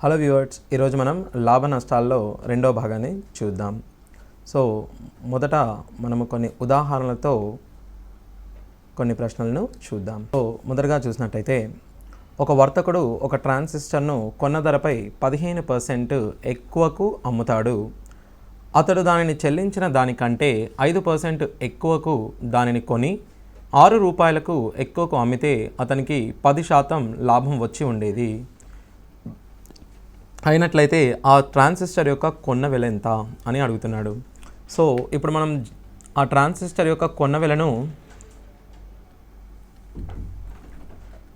Hello viewers, ఈరోజు మనం లాభ నష్టాల్లో రెండో భాగాన్ని చూద్దాం. సో మొదట మనము కొన్ని ఉదాహరణలతో కొన్ని ప్రశ్నలను చూద్దాం. సో మొదటగా చూసినట్టయితే, ఒక వర్తకుడు ఒక ట్రాన్సిస్టర్ను కొన్న ధరపై 15% ఎక్కువకు అమ్ముతాడు. అతడు దానిని చెల్లించిన దానికంటే 5% ఎక్కువకు దానిని కొని 6 రూపాయలకు ఎక్కువకు అమ్మితే అతనికి 10% లాభం వచ్చి ఉండేది. అయినట్లయితే ఆ ట్రాన్సిస్టర్ యొక్క కొన్న వెల ఎంత అని అడుగుతున్నాడు. సో ఇప్పుడు మనం ఆ ట్రాన్సిస్టర్ యొక్క కొన్న వెలను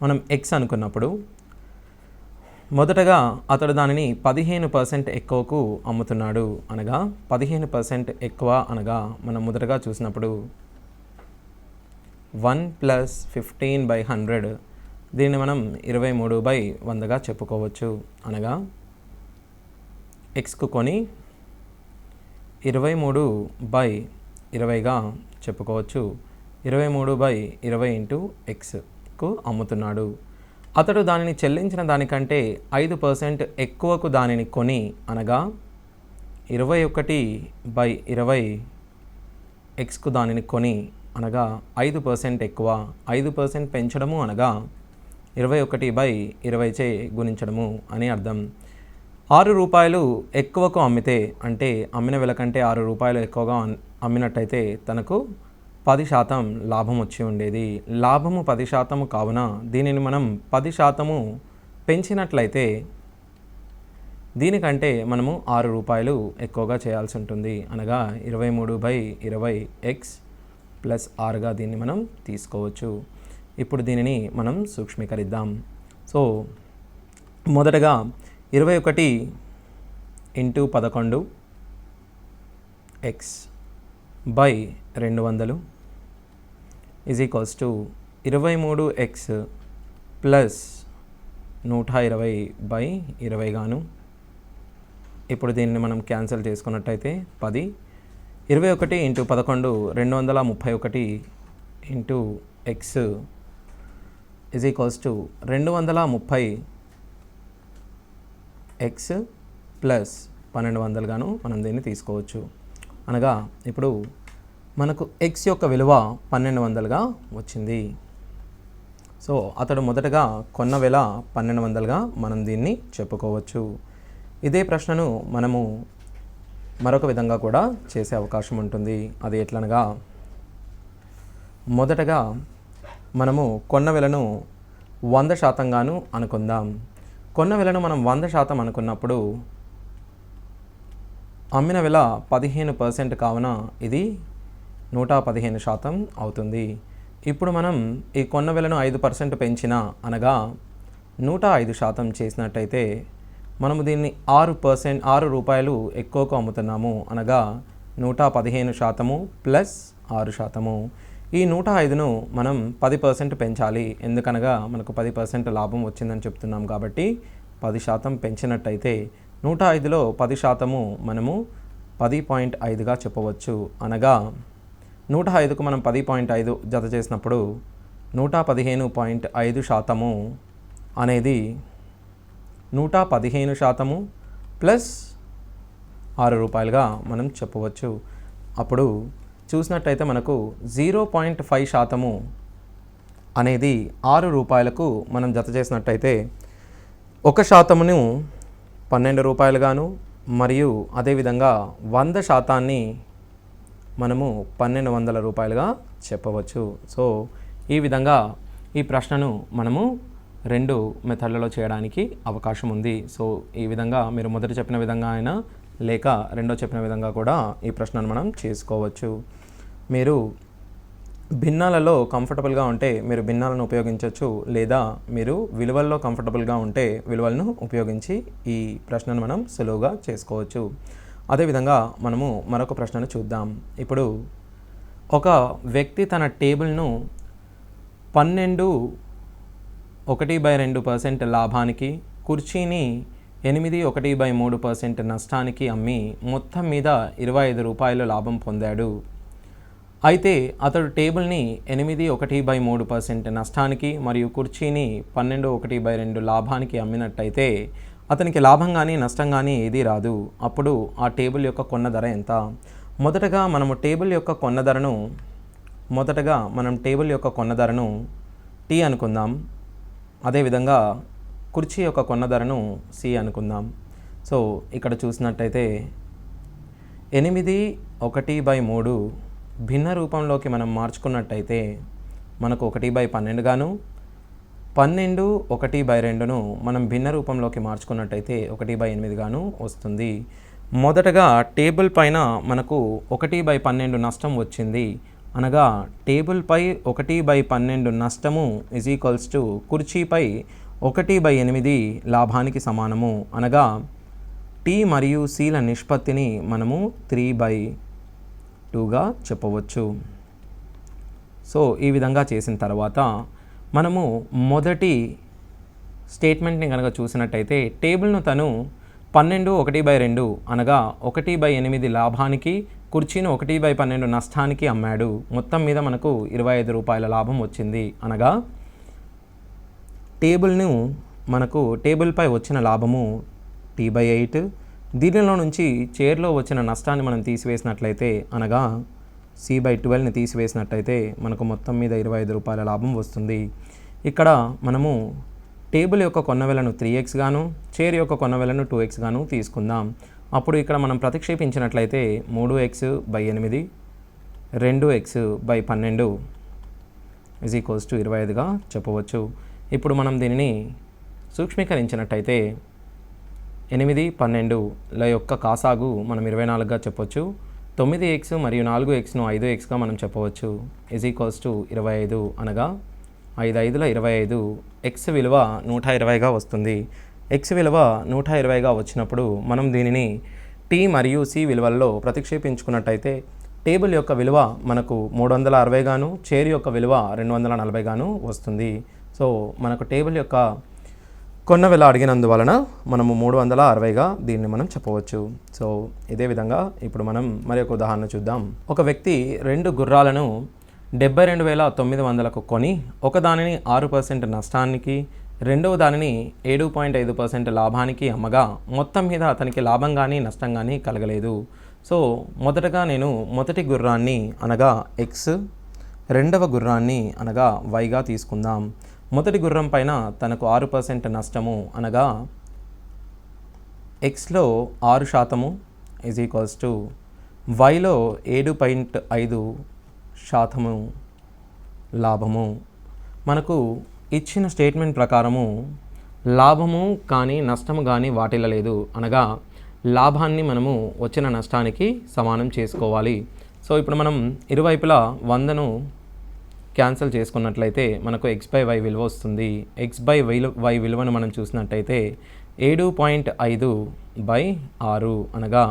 మనం ఎక్స్ అనుకున్నప్పుడు, మొదటగా అతడు దానిని 15% ఎక్కువకు అమ్ముతున్నాడు. అనగా 15% ఎక్కువ అనగా మనం మొదటగా చూసినప్పుడు 1 + 15/100, దీన్ని మనం 23/100గా చెప్పుకోవచ్చు. అనగా ఎక్స్కు కొని 23/20గా చెప్పుకోవచ్చు. 23/20 ఇంటూ ఎక్స్కు అమ్ముతున్నాడు. అతడు దానిని చెల్లించిన దానికంటే 5% ఎక్కువకు దానిని కొని, అనగా 21/20 ఎక్స్కు దానిని కొని, అనగా 5% ఎక్కువ. 5% పెంచడము అనగా 21/20చే గుణించడము అని అర్థం. 6 రూపాయలు ఎక్కువకు అమ్మితే, అంటే అమ్మిన వెల కంటే 6 రూపాయలు ఎక్కువగా అమ్మినట్టయితే తనకు 10% లాభం వచ్చి ఉండేది. లాభము 10% కావున దీనిని మనం 10% పెంచినట్లయితే దీనికంటే మనము 6 రూపాయలు ఎక్కువగా చేయాల్సి ఉంటుంది. అనగా 23/20 ఎక్స్ ప్లస్ 6గా దీన్ని మనం తీసుకోవచ్చు. ఇప్పుడు దీనిని మనం సూక్ష్మీకరిద్దాం. సో మొదటగా 21 into 11 X by 200 is equals to 23x plus 120/20 గాను. ఇప్పుడు దీన్ని మనం క్యాన్సిల్ చేసుకున్నట్టయితే 10. 21 into 11 231 into X is equals to 230 X plus 1200 గాను మనం దీన్ని తీసుకోవచ్చు. అనగా ఇప్పుడు మనకు ఎక్స్ యొక్క విలువ 1200గా వచ్చింది. సో అతడు మొదటగా కొన్న వెల 1200గా మనం దీన్ని చెప్పుకోవచ్చు. ఇదే ప్రశ్నను మనము మరొక విధంగా కూడా చేసే అవకాశం ఉంటుంది. అది ఎట్లనగా, మొదటగా మనము కొన్న వెలను 100% గాను అనుకుందాం. కొన్న వెలను మనం 100% అనుకున్నప్పుడు అమ్మిన వెల 15% కావున ఇది 115% అవుతుంది. ఇప్పుడు మనం ఈ కొన్న వెలను 5% పెంచినా, అనగా 105% చేసినట్టయితే మనము దీన్ని 6 రూపాయలు ఎక్కువకు అమ్ముతున్నాము. అనగా 115% ప్లస్ 6%. ఈ 105ను మనం 10% పెంచాలి. ఎందుకనగా మనకు 10% లాభం వచ్చిందని చెప్తున్నాం కాబట్టి 10% పెంచినట్టయితే 105లో 10% మనము 10.5గా చెప్పవచ్చు. అనగా 105కు మనం 10.5 జత చేసినప్పుడు 115.5% అనేది 115% ప్లస్ 6 రూపాయలుగా మనం చెప్పవచ్చు. అప్పుడు చూసినట్టయితే మనకు 0.5% అనేది 6 రూపాయలకు మనం జత చేసినట్టయితే 1%ను 12 రూపాయలుగాను, మరియు అదేవిధంగా 100%ని మనము 1200 రూపాయలుగా చెప్పవచ్చు. సో ఈ విధంగా ఈ ప్రశ్నను మనము 2 మెథడ్లలో చేయడానికి అవకాశం ఉంది. సో ఈ విధంగా మీరు మొదట చెప్పిన విధంగా అయినా లేక రెండో చెప్పిన విధంగా కూడా ఈ ప్రశ్నను మనం చేసుకోవచ్చు. మీరు భిన్నాలలో కంఫర్టబుల్గా ఉంటే మీరు భిన్నాలను ఉపయోగించవచ్చు, లేదా మీరు విలువల్లో కంఫర్టబుల్గా ఉంటే విలువలను ఉపయోగించి ఈ ప్రశ్నను మనం సులువుగా చేసుకోవచ్చు. అదేవిధంగా మనము మరొక ప్రశ్నను చూద్దాం. ఇప్పుడు ఒక వ్యక్తి తన టేబుల్ను 12.1/2% లాభానికి, కుర్చీని 8.1/3% నష్టానికి అమ్మి మొత్తం మీద 25 రూపాయలు లాభం పొందాడు. అయితే అతడు టేబుల్ని 8.1/3% నష్టానికి మరియు కుర్చీని 12.1/2 లాభానికి అమ్మినట్టయితే అతనికి లాభం కానీ నష్టం కానీ ఏదీ రాదు. అప్పుడు ఆ టేబుల్ యొక్క కొన్న ధర ఎంత? మొదటగా మనం టేబుల్ యొక్క కొన్న ధరను టీ అనుకుందాం. అదేవిధంగా కుర్చీ యొక్క కొన్న ధరను సి అనుకుందాం. సో ఇక్కడ చూసినట్టయితే 8 1/3 భిన్న రూపంలోకి మనం మార్చుకున్నట్టయితే మనకు 1/12 గాను, 12 1/2ను మనం భిన్న రూపంలోకి మార్చుకున్నట్టయితే 1/8 గాను వస్తుంది. మొదటగా టేబుల్ పైన మనకు 1/12 నష్టం వచ్చింది. అనగా టేబుల్పై 1/12 నష్టము = కుర్చీపై 1/8 లాభానికి సమానము. అనగా టీ మరియు సిల నిష్పత్తిని మనము 3/2గా చెప్పవచ్చు. సో ఈ విధంగా చేసిన తర్వాత మనము మొదటి స్టేట్మెంట్ని కనుక చూసినట్టయితే టేబుల్ను తను 12 1/2 అనగా 1/8 లాభానికి, కుర్చీను 1/12 నష్టానికి అమ్మాడు. మొత్తం మీద మనకు 25 రూపాయల లాభం వచ్చింది. అనగా టేబుల్పై వచ్చిన లాభము T/8. దీనిలో నుంచి చైర్లో వచ్చిన నష్టాన్ని మనం తీసివేసినట్లయితే అనగా C/12ని తీసివేసినట్టయితే మనకు మొత్తం మీద 25 రూపాయల లాభం వస్తుంది. ఇక్కడ మనము టేబుల్ యొక్క కొన్న విలువను 3x గాను, చైర్ యొక్క కొన్న విలువను 2x గాను తీసుకుందాం. అప్పుడు ఇక్కడ మనం ప్రతిక్షేపించినట్లయితే 3x/8 2x/12 = 25గా చెప్పవచ్చు. ఇప్పుడు మనం దీనిని సూక్ష్మీకరించినట్టయితే 8 12ల యొక్క కాసాగు మనం 24గా చెప్పవచ్చు. 9x మరియు 4xను 5xగా మనం చెప్పవచ్చు. = 25 అనగా 5×5 = 25. x విలువ 120గా వస్తుంది. x విలువ 120గా వచ్చినప్పుడు మనం దీనిని టీ మరియు సి విలువల్లో ప్రతిక్షేపించుకున్నట్టయితే టేబుల్ యొక్క విలువ మనకు 360 గాను, చైర్ యొక్క విలువ 240 గాను వస్తుంది. సో మనకు టేబుల్ యొక్క కొన్న విలువ అడిగినందువలన మనము 360గా దీన్ని మనం చెప్పవచ్చు. సో ఇదే విధంగా ఇప్పుడు మనం మరి ఒక ఉదాహరణ చూద్దాం. ఒక వ్యక్తి 2 గుర్రాలను 72,900కు కొని ఒకదానిని 6% నష్టానికి, రెండవ దానిని 7.5% లాభానికి అమ్మగా మొత్తం మీద అతనికి లాభం కానీ నష్టం కానీ కలగలేదు. సో మొదటగా నేను మొదటి గుర్రాన్ని అనగా x, రెండవ గుర్రాన్ని అనగా yగా తీసుకుందాం. మొదటి గుర్రం పైన తనకు 6% నష్టము అనగా xలో 6% yలో 7.5% లాభము. మనకు ఇచ్చిన స్టేట్మెంట్ ప్రకారము లాభము కానీ నష్టము కానీ వాటిల్లలేదు. అనగా లాభాన్ని మనము వచ్చిన నష్టానికి సమానం చేసుకోవాలి. సో ఇప్పుడు మనం ఇరువైపులా 100ను క్యాన్సిల్ చేసుకున్నట్లయితే మనకు x/y విలువ వస్తుంది. x/y విలువను మనం చూసినట్టయితే 7.5/6 అనగా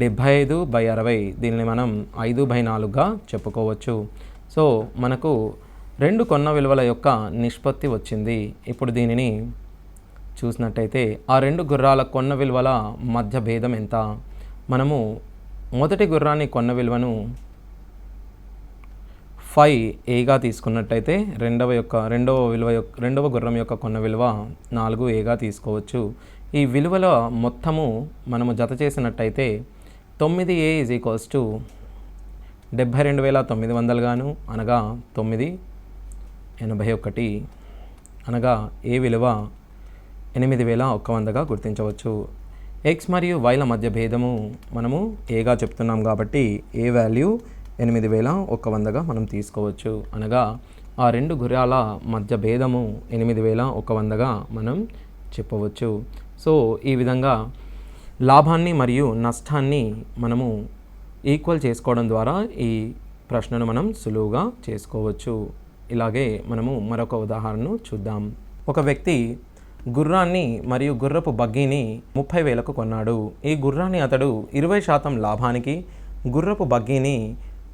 75/60. దీనిని మనం 5/4గా చెప్పుకోవచ్చు. సో మనకు 2 కొన్న విలువల యొక్క నిష్పత్తి వచ్చింది. ఇప్పుడు దీనిని చూసినట్టయితే ఆ 2 గుర్రాల కొన్న విలువల మధ్య భేదం ఎంత? మనము మొదటి గుర్రాన్ని కొన్న విలువను 5aగా తీసుకున్నట్టయితే రెండవ గుర్రం యొక్క కొన్న విలువ 4aగా తీసుకోవచ్చు. ఈ విలువల మొత్తము మనము జత చేసినట్టయితే 9a = 72,900 గాను అనగా 981 అనగా ఏ విలువ 8,100గా గుర్తించవచ్చు. x మరియు yల మధ్య భేదము మనము ఏగా చెప్తున్నాం కాబట్టి ఏ వాల్యూ 8,100గా మనం తీసుకోవచ్చు. అనగా ఆ 2 గుర్రాల మధ్య భేదము 8,100గా మనం చెప్పవచ్చు. సో ఈ విధంగా లాభాన్ని మరియు నష్టాన్ని మనము ఈక్వల్ చేసుకోవడం ద్వారా ఈ ప్రశ్నను మనం సులువుగా చేసుకోవచ్చు. ఇలాగే మనము మరొక ఉదాహరణను చూద్దాం. ఒక వ్యక్తి గుర్రాన్ని మరియు గుర్రపు బగ్గీని 30,000కు కొన్నాడు. ఈ గుర్రాన్ని అతడు 20% లాభానికి, గుర్రపు బగ్గీని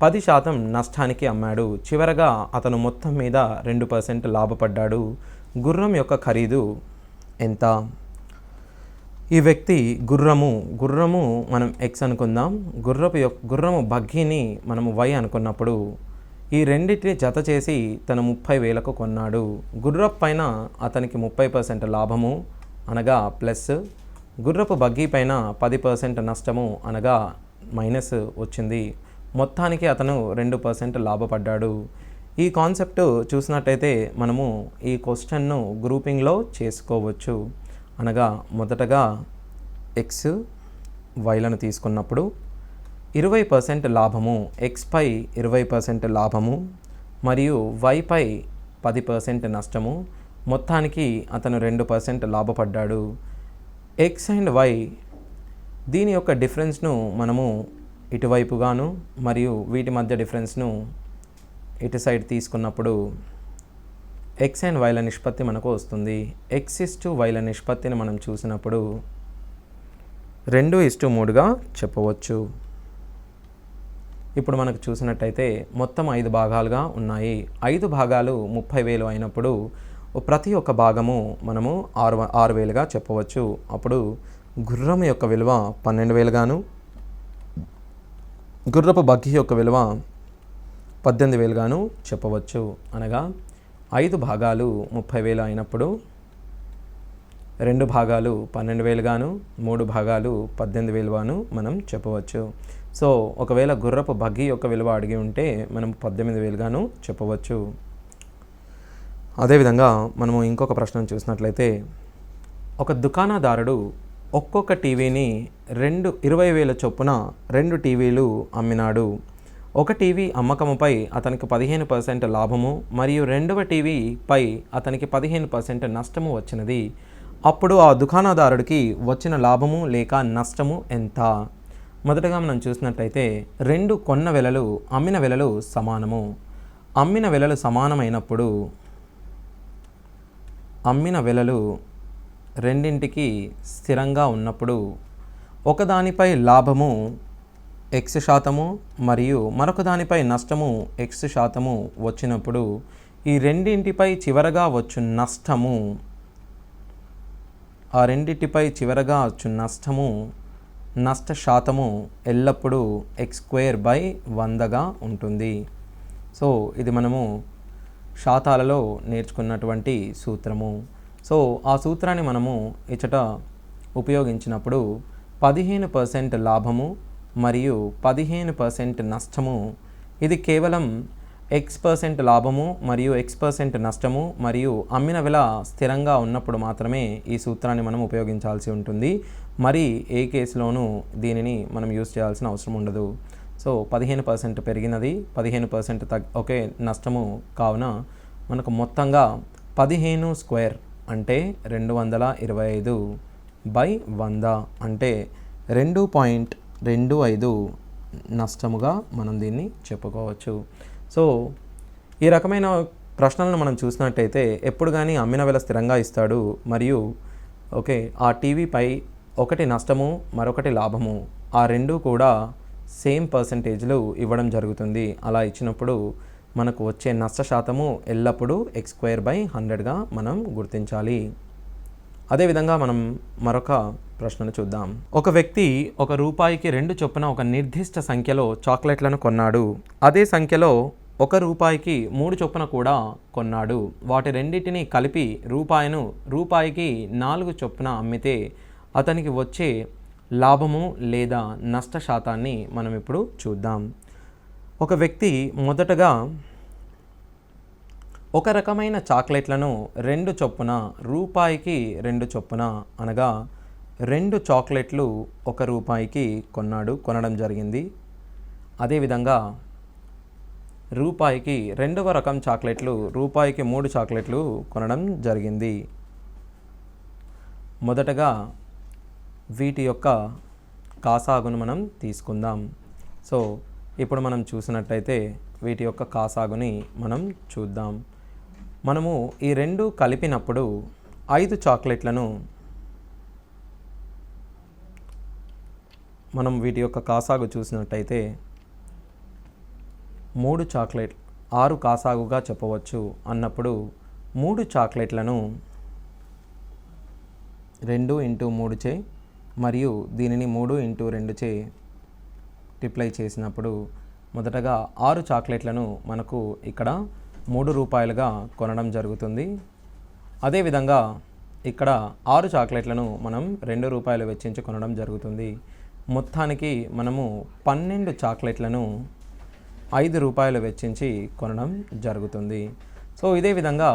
10% నష్టానికి అమ్మాడు. చివరగా అతను మొత్తం మీద 2% లాభపడ్డాడు. గుర్రం యొక్క ఖరీదు ఎంత? ఈ వ్యక్తి గుర్రము మనం x అనుకుందాం. గుర్రము బగ్గీని మనము y అనుకున్నప్పుడు ఈ రెండింటిని జత చేసి తను 30,000కు కొన్నాడు. గుర్రపు పైన అతనికి 30% లాభము, అనగా ప్లస్, గుర్రపు బగ్గీ పైన 10% నష్టము అనగా మైనస్ వచ్చింది. మొత్తానికి అతను 2% లాభపడ్డాడు. ఈ కాన్సెప్ట్ చూసినట్టయితే మనము ఈ క్వశ్చన్ను గ్రూపింగ్లో చేసుకోవచ్చు. అనగా మొదటగా ఎక్స్ వైలను తీసుకున్నప్పుడు 20% లాభము, ఎక్స్పై 20% లాభము మరియు వైపై 10% నష్టము, మొత్తానికి అతను 2% లాభపడ్డాడు. ఎక్స్ అండ్ వై దీని యొక్క డిఫరెన్స్ను మనము ఇటువైపుగాను మరియు వీటి మధ్య డిఫరెన్స్ను ఇటు సైడ్ తీసుకున్నప్పుడు ఎక్స్ అండ్ వైల నిష్పత్తి మనకు వస్తుంది. x/yల నిష్పత్తిని మనం చూసినప్పుడు 2:3గా చెప్పవచ్చు. ఇప్పుడు మనకు చూసినట్టయితే మొత్తం 5 భాగాలుగా ఉన్నాయి. 5 భాగాలు 30,000 అయినప్పుడు ప్రతి ఒక్క భాగము మనము 6,000గా చెప్పవచ్చు. అప్పుడు గుర్రం యొక్క విలువ 12,000 గాను, గుర్రపు బగ్గీ యొక్క విలువ 18,000 గాను చెప్పవచ్చు. అనగా 5 భాగాలు 30,000 అయినప్పుడు 2 భాగాలు 12,000 గాను, 3 భాగాలు 18,000 గాను మనం చెప్పవచ్చు. సో ఒకవేళ గుర్రపు బగ్గీ యొక్క విలువ అడిగి ఉంటే మనం 18,000 గాను చెప్పవచ్చు. అదేవిధంగా మనము ఇంకొక ప్రశ్న చూసినట్లయితే, ఒక దుకాణదారుడు ఒక్కొక్క టీవీని 20,000 చొప్పున 2 టీవీలు అమ్మినాడు. ఒక టీవీ అమ్మకముపై అతనికి 15% లాభము మరియు రెండవ టీవీపై అతనికి 15% నష్టము వచ్చినది. అప్పుడు ఆ దుకాణదారుడికి వచ్చిన లాభము లేక నష్టము ఎంత? మొదటగా మనం చూసినట్టయితే 2 కొన్న వెలలు అమ్మిన వెలలు సమానము. అమ్మిన వెలలు సమానమైనప్పుడు అమ్మిన వెలలు రెండింటికి స్థిరంగా ఉన్నప్పుడు ఒకదానిపై లాభము x% మరియు మరొక దానిపై నష్టము x% వచ్చినప్పుడు ఈ రెండింటిపై చివరగా వచ్చు నష్టము, ఆ రెండింటిపై చివరగా వచ్చు నష్టము, నష్ట శాతము ఎల్లప్పుడూ x²/100గా ఉంటుంది. సో ఇది మనము శాతాలలో నేర్చుకున్నటువంటి సూత్రము. సో ఆ సూత్రాన్ని మనము ఇచ్చట ఉపయోగించినప్పుడు 15% లాభము మరియు 15% నష్టము, ఇది కేవలం x% లాభము మరియు x% నష్టము మరియు అమ్మిన వెల స్థిరంగా ఉన్నప్పుడు మాత్రమే ఈ సూత్రాన్ని మనం ఉపయోగించాల్సి ఉంటుంది. మరి ఏ కేసులోనూ దీనిని మనం యూజ్ చేయాల్సిన అవసరం ఉండదు. సో 15% పెరిగినది, 15% ఒకే నష్టము కావున మనకు మొత్తంగా 15² అంటే 225/100 అంటే 2.25 నష్టముగా మనం దీన్ని చెప్పుకోవచ్చు. సో ఈ రకమైన ప్రశ్నలను మనం చూసినట్టయితే ఎప్పుడు కానీ అమ్మిన వెల స్థిరంగా ఇస్తాడు మరియు ఆ టీవీపై ఒకటి నష్టము మరొకటి లాభము, ఆ రెండు కూడా సేమ్ పర్సంటేజ్లు ఇవ్వడం జరుగుతుంది. అలా ఇచ్చినప్పుడు మనకు వచ్చే నష్ట శాతము ఎల్లప్పుడూ x²/100గా మనం గుర్తించాలి. అదేవిధంగా మనం మరొక ప్రశ్నను చూద్దాం. ఒక వ్యక్తి ₹1కి 2 చొప్పున ఒక నిర్దిష్ట సంఖ్యలో చాక్లెట్లను కొన్నాడు. అదే సంఖ్యలో ₹1కి 3 చొప్పున కూడా కొన్నాడు. వాటి రెండింటిని కలిపి రూపాయికి 4 చొప్పున అమ్మితే అతనికి వచ్చే లాభము లేదా నష్ట శాతాన్ని మనం ఇప్పుడు చూద్దాం. ఒక వ్యక్తి మొదటగా ఒక రకమైన చాక్లెట్లను 2 చొప్పున రూపాయికి 2 చొప్పున అనగా 2 చాక్లెట్లు ₹1కి కొనడం జరిగింది. అదేవిధంగా రూపాయికి రెండవ రకం చాక్లెట్లు రూపాయికి 3 చాక్లెట్లు కొనడం జరిగింది. మొదటగా వీటి యొక్క కాసాగును మనం తీసుకుందాం. సో ఇప్పుడు మనం చూసినట్టయితే వీటి యొక్క కాసాగుని మనం చూద్దాం. మనము ఈ రెండు కలిపినప్పుడు 5 చాక్లెట్లను మనం వీటి యొక్క కాసాగు చూసినట్టయితే 3 చాక్లెట్ 6 కాసాగుగా చెప్పవచ్చు. అన్నప్పుడు 3 చాక్లెట్లను 2 × 3 చే మరియు దీనిని 3 × 2 చే మల్టిప్లై చేసినప్పుడు మొదటగా 6 చాక్లెట్లను మనకు ఇక్కడ ₹3గా కొనడం జరుగుతుంది. అదేవిధంగా ఇక్కడ 6 చాక్లెట్లను మనం ₹2 వెచ్చించి కొనడం జరుగుతుంది. మొత్తానికి మనము 12 చాక్లెట్లను ₹5 వెచ్చించి కొనడం జరుగుతుంది. సో ఇదే విధంగా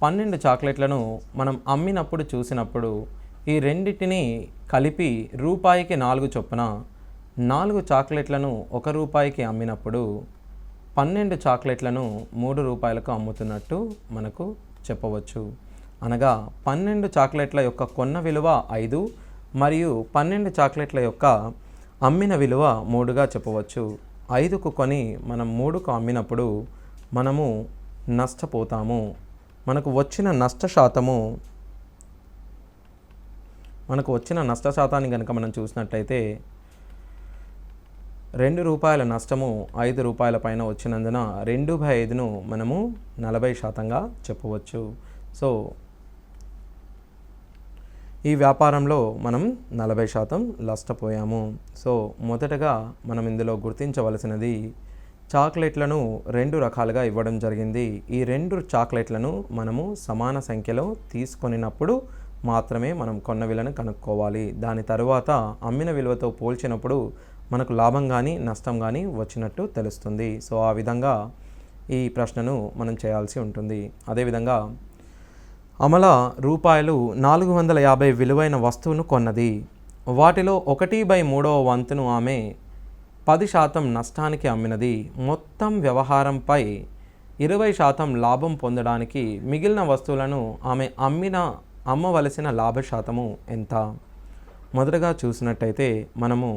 12 చాక్లెట్లను మనం అమ్మినప్పుడు చూసినప్పుడు ఈ రెండిటిని కలిపి రూపాయికి 4 చొప్పున 4 చాక్లెట్లను ₹1 అమ్మినప్పుడు 12 చాక్లెట్లను ₹3కు అమ్ముతున్నట్టు మనకు చెప్పవచ్చు. అనగా 12 చాక్లెట్ల యొక్క కొన్న విలువ 5 మరియు 12 చాక్లెట్ల యొక్క అమ్మిన విలువ 3గా చెప్పవచ్చు. 5కు కొని మనం 3కు అమ్మినప్పుడు మనము నష్టపోతాము. మనకు వచ్చిన నష్ట శాతాన్ని కనుక మనం చూసినట్లయితే ₹2 నష్టము ₹5 పైన వచ్చినందున 2/5ను మనము 40%గా చెప్పవచ్చు. సో ఈ వ్యాపారంలో మనం 40% నష్టపోయాము. సో మొదటగా మనం ఇందులో గుర్తించవలసినది చాక్లెట్లను 2 రకాలుగా ఇవ్వడం జరిగింది. ఈ 2 చాక్లెట్లను మనము సమాన సంఖ్యలో తీసుకొనినప్పుడు మాత్రమే మనం కొన్న విలువను కనుక్కోవాలి. దాని తరువాత అమ్మిన విలువతో పోల్చినప్పుడు మనకు లాభం కానీ నష్టం కానీ వచ్చినట్టు తెలుస్తుంది. సో ఆ విధంగా ఈ ప్రశ్నను మనం చేయాల్సి ఉంటుంది. అదేవిధంగా అమల ₹450 విలువైన వస్తువును కొన్నది. వాటిలో 1/3వ వంతును ఆమె 10% నష్టానికి అమ్మినది. మొత్తం వ్యవహారంపై 20% లాభం పొందడానికి మిగిలిన వస్తువులను ఆమె అమ్మవలసిన లాభ శాతము ఎంత? మొదటగా చూసినట్టయితే మనము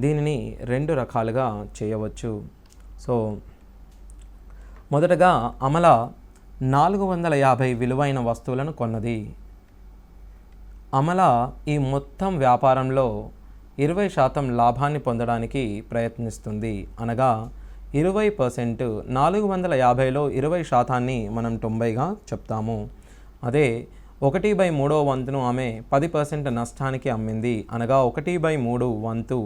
దీనిని 2 రకాలుగా చేయవచ్చు. సో మొదటగా అమల 450 విలువైన వస్తువులను కొన్నది. అమల ఈ మొత్తం వ్యాపారంలో 20% లాభాన్ని పొందడానికి ప్రయత్నిస్తుంది. అనగా 20%, 450లో 20%ని మనం 90గా చెప్తాము. అదే 1/3వ వంతును ఆమె 10% నష్టానికి అమ్మింది. అనగా 1/3 వంతు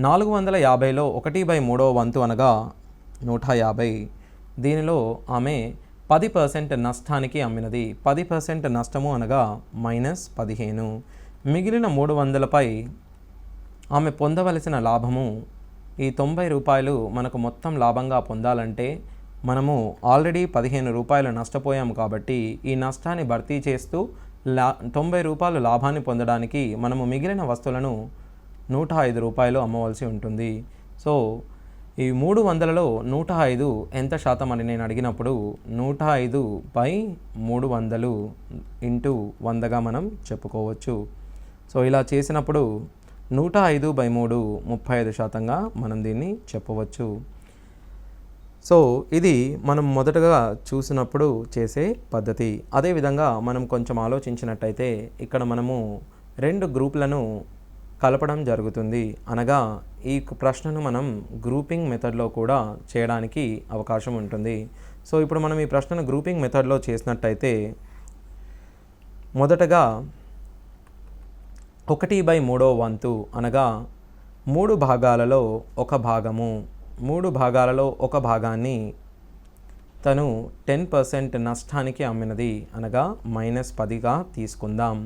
450లో 1/3వ వంతు అనగా 150. దీనిలో ఆమె 10% నష్టానికి అమ్మినది. 10% నష్టము అనగా -15. మిగిలిన 300పై ఆమె పొందవలసిన లాభము ఈ ₹90 మనకు మొత్తం లాభంగా పొందాలంటే మనము ఆల్రెడీ ₹15 నష్టపోయాము కాబట్టి ఈ నష్టాన్ని భర్తీ చేస్తూ ₹90 లాభాన్ని పొందడానికి మనము మిగిలిన వస్తువులను ₹105 అమ్మవలసి ఉంటుంది. సో ఈ 300లో 105 ఎంత శాతం అని నేను అడిగినప్పుడు 105/300 ఇంటూ 100గా మనం చెప్పుకోవచ్చు. సో ఇలా చేసినప్పుడు 105/3 35%గా మనం దీన్ని చెప్పవచ్చు. సో ఇది మనం మొదటగా చూసినప్పుడు చేసే పద్ధతి. అదేవిధంగా మనం కొంచెం ఆలోచించినట్టయితే ఇక్కడ మనము 2 గ్రూపులను కలపడం జరుగుతుంది. అనగా ఈ ప్రశ్నను మనం గ్రూపింగ్ మెథడ్లో కూడా చేయడానికి అవకాశం ఉంటుంది. సో ఇప్పుడు మనం ఈ ప్రశ్నను గ్రూపింగ్ మెథడ్లో చేసినట్టయితే మొదటగా 1/3వ వంతు అనగా 3 భాగాలలో 1 భాగము, 3 భాగాలలో 1 భాగాన్ని తను 10% నష్టానికి అమ్మినది. అనగా -10గా తీసుకుందాం.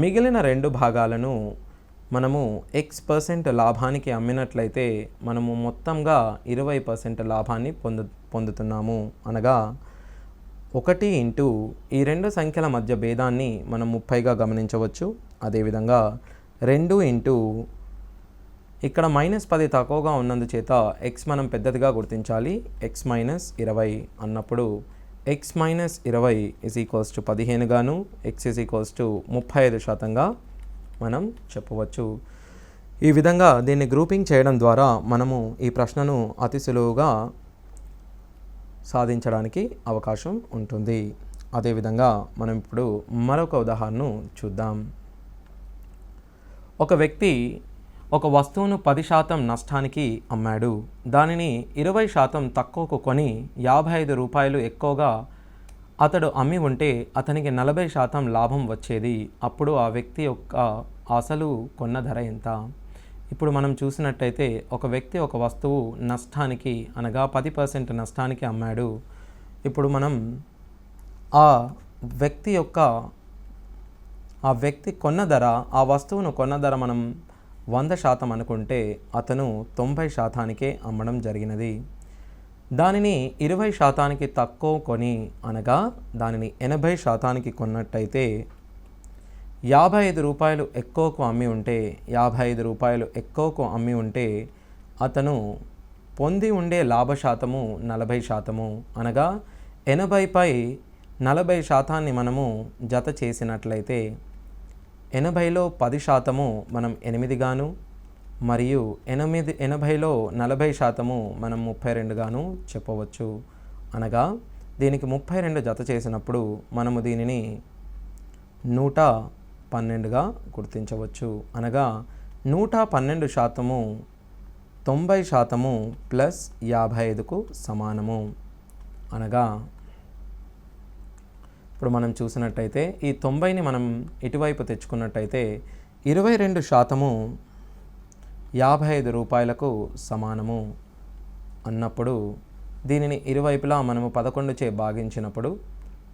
మిగిలిన 2 భాగాలను మనము X% లాభానికి అమ్మినట్లయితే మనము మొత్తంగా 20% లాభాన్ని పొందుతున్నాము. అనగా 1 ఇంటూ ఈ 2 సంఖ్యల మధ్య భేదాన్ని మనం 30గా గమనించవచ్చు. అదేవిధంగా 2 ఇంటూ ఇక్కడ -10 తక్కువగా ఉన్నందుచేత X మనం పెద్దదిగా గుర్తించాలి. X-20 అన్నప్పుడు X-20 = 15 గాను X 35%గా మనం చెప్పవచ్చు. ఈ విధంగా దీన్ని గ్రూపింగ్ చేయడం ద్వారా మనము ఈ ప్రశ్నను అతి సులువుగా సాధించడానికి అవకాశం ఉంటుంది. అదేవిధంగా మనం ఇప్పుడు మరొక ఉదాహరణను చూద్దాం. ఒక వ్యక్తి ఒక వస్తువును 10% నష్టానికి అమ్మాడు. దానిని 20% తక్కువకు కొని ₹55 ఎక్కువగా అతడు అమ్మి ఉంటే అతనికి 40% లాభం వచ్చేది. అప్పుడు ఆ వ్యక్తి యొక్క అసలు కొన్న ధర ఎంత? ఇప్పుడు మనం చూసినట్టయితే ఒక వ్యక్తి ఒక వస్తువు నష్టానికి అనగా 10% నష్టానికి అమ్మాడు. ఇప్పుడు మనం ఆ వ్యక్తి యొక్క ఆ వ్యక్తి కొన్న ధర, ఆ వస్తువును కొన్న ధర మనం 100% అనుకుంటే అతను 90%కే అమ్మడం జరిగినది. దానిని 20%కి తక్కువ కొని, అనగా దానిని 80%కి కొన్నట్టయితే 55 రూపాయలు ఎక్కువకు అమ్మి ఉంటే, 55 రూపాయలు ఎక్కువకు అమ్మి ఉంటే అతను పొంది ఉండే లాభశాతము 40%. అనగా 80పై 40% మనము జత చేసినట్లయితే 80లో 10% మనం 8గాను, మరియు 80లో 40% మనం 32గాను చెప్పవచ్చు. అనగా దీనికి 32 జత చేసినప్పుడు మనము దీనిని 112గా గుర్తించవచ్చు. అనగా 112% 90% ప్లస్ 55కు సమానము. అనగా ఇప్పుడు మనం చూసినట్టయితే ఈ 90ని మనం ఇటువైపు తెచ్చుకున్నట్టయితే 22% 55 రూపాయలకు సమానము అన్నప్పుడు దీనిని ఇరువైపులా మనము 11 చే భాగించినప్పుడు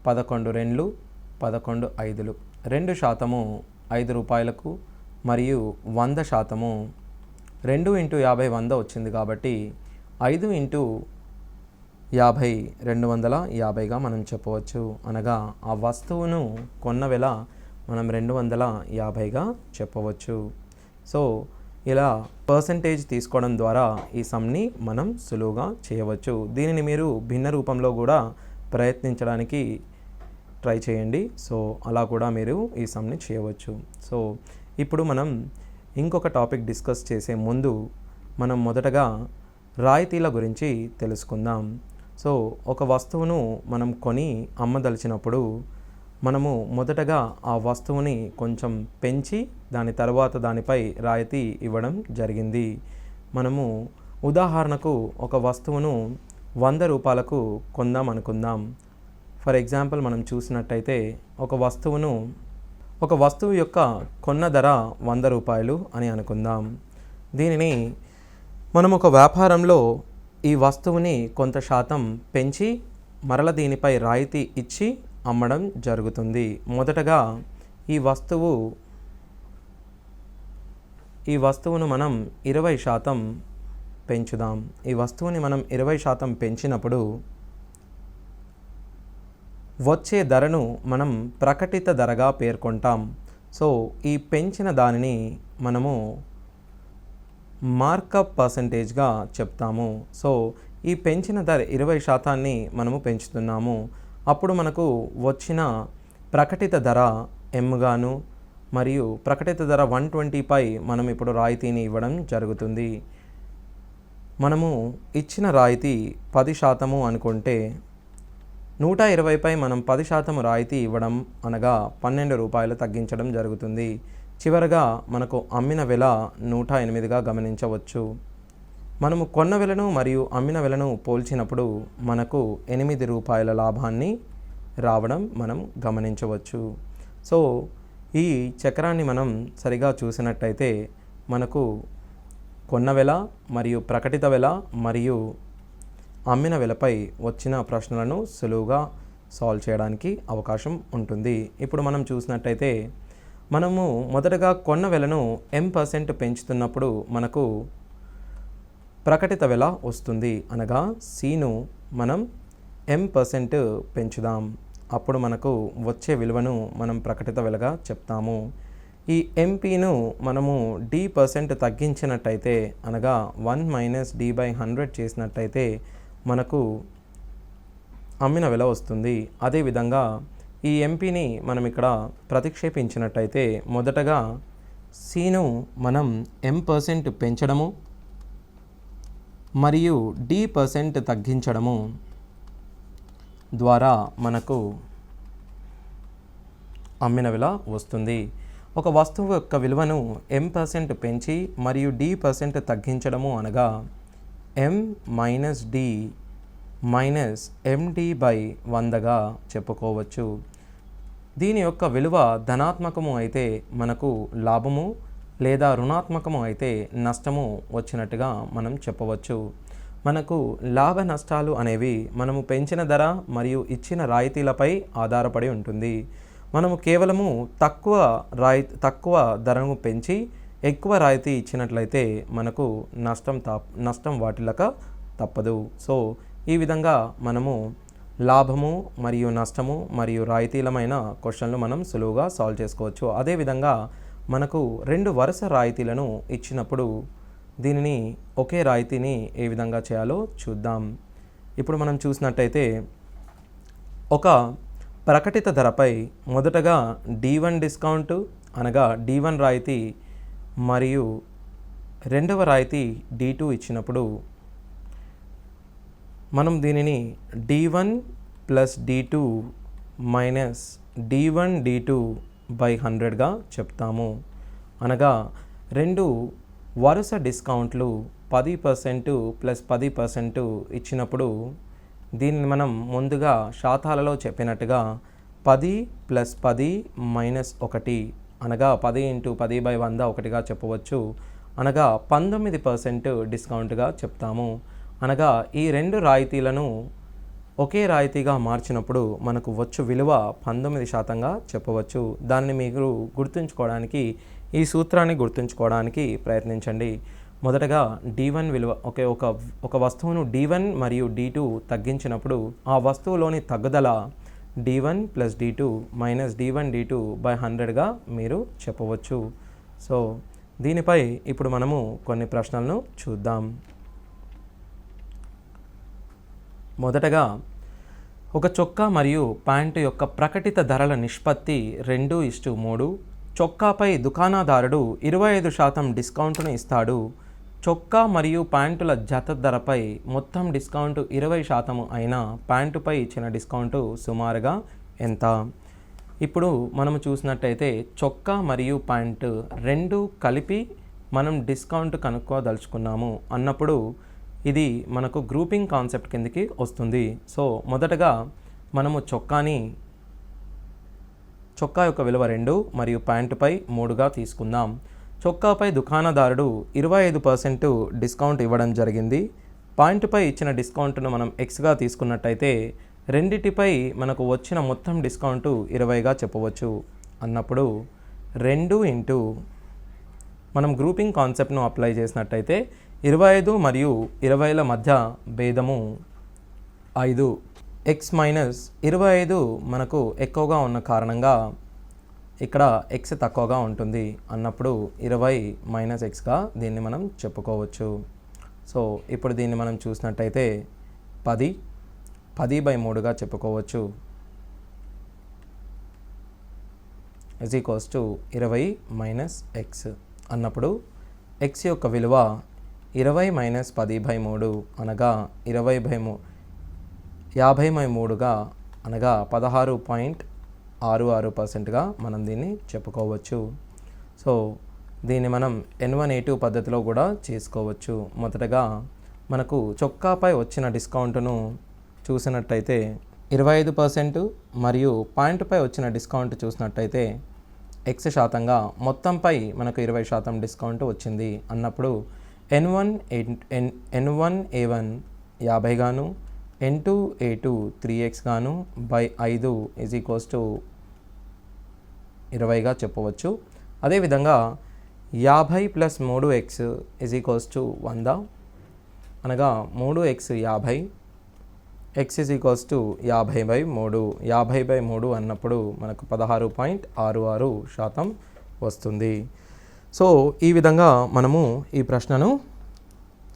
11 2 11 5 2% 5 రూపాయలకు మరియు 100% 2 × 50 100 వచ్చింది కాబట్టి 5 × 50 250గా మనం చెప్పవచ్చు. అనగా ఆ వస్తువును కొన్న వెల మనం 250గా చెప్పవచ్చు. సో ఇలా పర్సంటేజ్ తీసుకోవడం ద్వారా ఈ సమ్ని మనం సులువుగా చేయవచ్చు. దీనిని మీరు భిన్న రూపంలో కూడా ప్రయత్నించడానికి ట్రై చేయండి. సో అలా కూడా మీరు ఈ సమ్ని చేయవచ్చు. సో ఇప్పుడు మనం ఇంకొక టాపిక్ డిస్కస్ చేసే ముందు మనం మొదటగా రాయితీల గురించి తెలుసుకుందాం. సో ఒక వస్తువును మనం కొని అమ్మదలిచినప్పుడు మనము మొదటగా ఆ వస్తువుని కొంచెం పెంచి దాని తర్వాత దానిపై రాయితీ ఇవ్వడం జరిగింది. మనము ఉదాహరణకు ఒక వస్తువును 100 రూపాయలకు కొందాం అనుకుందాం. ఫర్ ఎగ్జాంపుల్ మనం చూసినట్టయితే ఒక వస్తువు యొక్క కొన్న ధర 100 రూపాయలు అని అనుకుందాం. దీనిని మనం ఒక వ్యాపారంలో ఈ వస్తువుని కొంత శాతం పెంచి మరల దీనిపై రాయితీ ఇచ్చి అమ్మడం జరుగుతుంది. మొదటగా ఈ వస్తువును మనం 20% పెంచుదాం. ఈ వస్తువుని మనం 20% పెంచినప్పుడు వచ్చే ధరను మనం ప్రకటిత ధరగా పేర్కొంటాం. సో ఈ పెంచిన దానిని మనము మార్కప్ పర్సంటేజ్గా చెప్తాము. సో ఈ పెంచిన ధర 20%ని మనము పెంచుతున్నాము. అప్పుడు మనకు వచ్చిన ప్రకటిత ధర M మరియు ప్రకటిత ధర 120పై మనం ఇప్పుడు రాయితీని ఇవ్వడం జరుగుతుంది. మనము ఇచ్చిన రాయితీ 10% అనుకుంటే 120పై మనం 10% రాయితీ ఇవ్వడం, అనగా 12 రూపాయలు తగ్గించడం జరుగుతుంది. చివరగా మనకు అమ్మిన వెల 108గా గమనించవచ్చు. మనము కొన్న వెలను మరియు అమ్మిన వెలను పోల్చినప్పుడు మనకు 8 రూపాయల లాభాన్ని రావడం మనం గమనించవచ్చు. సో ఈ చక్రాన్ని మనం సరిగా చూసినట్టయితే మనకు కొన్న వెల మరియు ప్రకటిత వెల మరియు అమ్మిన వెలపై వచ్చిన ప్రశ్నలను సులువుగా సాల్వ్ చేయడానికి అవకాశం ఉంటుంది. ఇప్పుడు మనం చూసినట్టయితే మనము మొదటగా కొన్న వెలను M% పెంచుతున్నప్పుడు మనకు ప్రకటిత వెల వస్తుంది. అనగా Cను మనం M% పెంచుదాం. అప్పుడు మనకు వచ్చే విలువను మనం ప్రకటిత వెలగా చెప్తాము. ఈ MPను మనము D% తగ్గించినట్టయితే, అనగా 1 - D/100 చేసినట్టయితే మనకు అమ్మిన వెల వస్తుంది. అదేవిధంగా ఈ ఎంపీని మనం ఇక్కడ ప్రతిక్షేపించినట్టయితే మొదటగా Cను మనం M% పెంచడము మరియు D% తగ్గించడము ద్వారా మనకు అమ్మిన వెల వస్తుంది. ఒక వస్తువు యొక్క విలువను M% పెంచి మరియు D% తగ్గించడము అనగా M - D - MD/100గా చెప్పుకోవచ్చు. దీని యొక్క విలువ ధనాత్మకము అయితే మనకు లాభము, లేదా రుణాత్మకము అయితే నష్టము వచ్చినట్టుగా మనం చెప్పవచ్చు. మనకు లాభ నష్టాలు అనేవి మనము పెంచిన ధర మరియు ఇచ్చిన రాయితీలపై ఆధారపడి ఉంటుంది. మనము కేవలము తక్కువ ధరను పెంచి ఎక్కువ రాయితీ ఇచ్చినట్లయితే మనకు నష్టం వాటిల్లక తప్పదు. సో ఈ విధంగా మనము లాభము మరియు నష్టము మరియు రాయితీలమైన క్వశ్చన్లు మనం సులువుగా సాల్వ్ చేసుకోవచ్చు. అదేవిధంగా మనకు 2 వరుస రాయితీలను ఇచ్చినప్పుడు దీనిని ఒకే రాయితీని ఏ విధంగా చేయాలో చూద్దాం. ఇప్పుడు మనం చూసినట్టయితే ఒక ప్రకటిత ధరపై మొదటగా D1 డిస్కౌంట్ అనగా D1 రాయితీ మరియు రెండవ రాయితీ D2 ఇచ్చినప్పుడు మనం దీనిని D1 plus D2 minus D1 D2 by 100గా చెప్తాము. అనగా 2 వరుస డిస్కౌంట్లు 10% ప్లస్ 10% ఇచ్చినప్పుడు దీన్ని మనం ముందుగా శాతాలలో చెప్పినట్టుగా 10 ప్లస్ 10 మైనస్ 1 అనగా 10 ఇంటూ 10/100 ఒకటిగా చెప్పవచ్చు. అనగా 19% డిస్కౌంట్గా చెప్తాము. అనగా ఈ 2 రాయితీలను ఒకే రాయితీగా మార్చినప్పుడు మనకు వచ్చు విలువ 19%గా చెప్పవచ్చు. దానిని మీరు గుర్తుంచుకోవడానికి ఈ సూత్రాన్ని గుర్తుంచుకోవడానికి ప్రయత్నించండి. మొదటగా D1 విలువ ఒక వస్తువును D1 మరియు D2 తగ్గించినప్పుడు ఆ వస్తువులోని తగ్గుదల D1 plus D2 minus D1 D2 by 100గా మీరు చెప్పవచ్చు. సో దీనిపై ఇప్పుడు మనము కొన్ని ప్రశ్నలను చూద్దాం. మొదటగా ఒక చొక్కా మరియు ప్యాంటు యొక్క ప్రకటిత ధరల నిష్పత్తి 2:3. చొక్కాపై దుకాణదారుడు 25% డిస్కౌంట్ను ఇస్తాడు. చొక్కా మరియు ప్యాంటుల జత ధరపై మొత్తం డిస్కౌంట్ 20% అయినా ప్యాంటుపై ఇచ్చిన డిస్కౌంట్ సుమారుగా ఎంత? ఇప్పుడు మనము చూసినట్టయితే చొక్కా మరియు ప్యాంటు 2 కలిపి మనం డిస్కౌంట్ కనుక్కోదలుచుకున్నాము అన్నప్పుడు ఇది మనకు గ్రూపింగ్ కాన్సెప్ట్ కిందకి వస్తుంది. సో మొదటగా మనము చొక్కా యొక్క విలువ 2 మరియు ప్యాంటుపై 3గా తీసుకుందాం. చొక్కాపై దుకాణదారుడు 25% డిస్కౌంట్ ఇవ్వడం జరిగింది. ప్యాంటుపై ఇచ్చిన డిస్కౌంట్ను మనం Xగా తీసుకున్నట్టయితే రెండిటిపై మనకు వచ్చిన మొత్తం డిస్కౌంట్ 20గా చెప్పవచ్చు. అన్నప్పుడు 2 ఇంటూ మనం గ్రూపింగ్ కాన్సెప్ట్ను అప్లై చేసినట్టయితే 25 మరియు 20ల మధ్య భేదము 5. X మైనస్ 25 మనకు ఎక్కువగా ఉన్న కారణంగా ఇక్కడ X తక్కువగా ఉంటుంది అన్నప్పుడు 20 మైనస్ Xగా దీన్ని మనం చెప్పుకోవచ్చు. సో ఇప్పుడు దీన్ని మనం చూసినట్టయితే 10/3గా చెప్పుకోవచ్చు. =20 మైనస్ X అన్నప్పుడు X యొక్క విలువ 20 మైనస్ 10/3 అనగా 50/3గా అనగా 16.66%గా మనం దీన్ని చెప్పుకోవచ్చు. సో దీన్ని మనం N1A2 పద్ధతిలో కూడా చేసుకోవచ్చు. మొదటగా మనకు చొక్కాపై వచ్చిన డిస్కౌంట్ను చూసినట్టయితే 25% మరియు ప్యాంటుపై వచ్చిన డిస్కౌంట్ చూసినట్టయితే X% మొత్తంపై మనకు 20% డిస్కౌంట్ వచ్చింది అన్నప్పుడు N1A1 50 గాను N2A2 3x గాను బై 5 =20గా చెప్పవచ్చు. అదేవిధంగా 50 ప్లస్ 3x 100 అనగా 3x 50 x 50/3 50/3 అన్నప్పుడు మనకు 16.66% వస్తుంది. సో ఈ విధంగా మనము ఈ ప్రశ్నను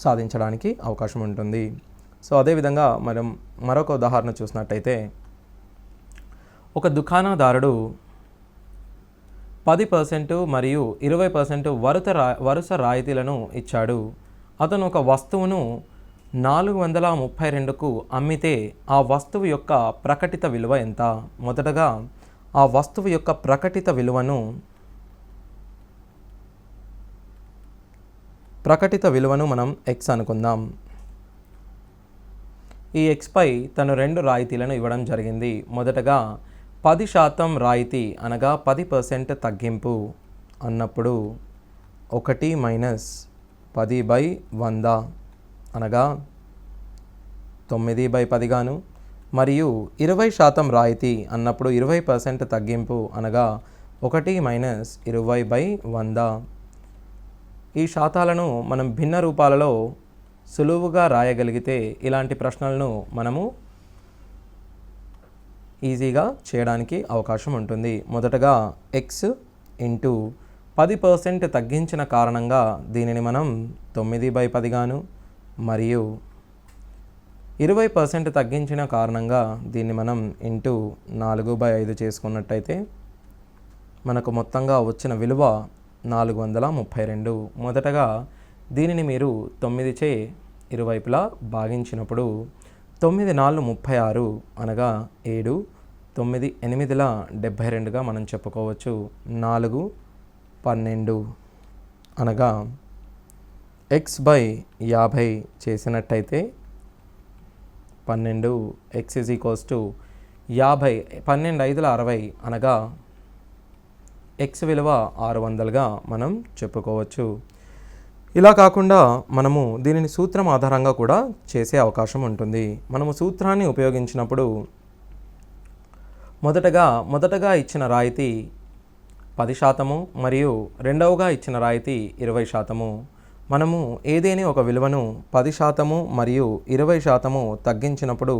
సాధించడానికి అవకాశం ఉంటుంది. సో అదేవిధంగా మనం మరొక ఉదాహరణ చూసినట్టయితే ఒక దుకాణదారుడు 10% మరియు 20% వరుస రాయితీలను ఇచ్చాడు. అతను ఒక వస్తువును 432కు అమ్మితే ఆ వస్తువు యొక్క ప్రకటిత విలువ ఎంత? మొదటగా ఆ వస్తువు యొక్క ప్రకటిత విలువను మనం X అనుకుందాం. ఈ Xపై తను 2 రాయితీలను ఇవ్వడం జరిగింది. మొదటగా 10% రాయితీ అనగా 10% తగ్గింపు అన్నప్పుడు 1 మైనస్ 10/100 అనగా 9/10 గాను మరియు 20% రాయితీ అన్నప్పుడు 20% తగ్గింపు అనగా 1 మైనస్ 20/100. ఈ శాతాలను మనం భిన్న రూపాలలో సులువుగా రాయగలిగితే ఇలాంటి ప్రశ్నలను మనము ఈజీగా చేయడానికి అవకాశం ఉంటుంది. మొదటగా x ఇంటూ 10% తగ్గించిన కారణంగా దీనిని మనం 9/10 గాను, మరియు 20% తగ్గించిన కారణంగా దీన్ని మనం ఇంటూ 4/5 చేసుకున్నట్టయితే మనకు మొత్తంగా వచ్చిన విలువ 432. మొదటగా దీనిని మీరు 9చే ఇరువైపులా భాగించినప్పుడు 9 4 36 అనగా 7, 9 8 72గా మనం చెప్పుకోవచ్చు. 4 12 అనగా x/50 చేసినట్టయితే 12 x = 50, 12 5 60 అనగా x విలువ 600గా మనం చెప్పుకోవచ్చు. ఇలా కాకుండా మనము దీనిని సూత్రం ఆధారంగా కూడా చేసే అవకాశం ఉంటుంది. మనము సూత్రాన్ని ఉపయోగించినప్పుడు మొదటగా ఇచ్చిన రాయితీ 10% మరియు రెండవగా ఇచ్చిన రాయితీ 20%. మనము ఏదేని ఒక విలువను 10% మరియు 20% తగ్గించినప్పుడు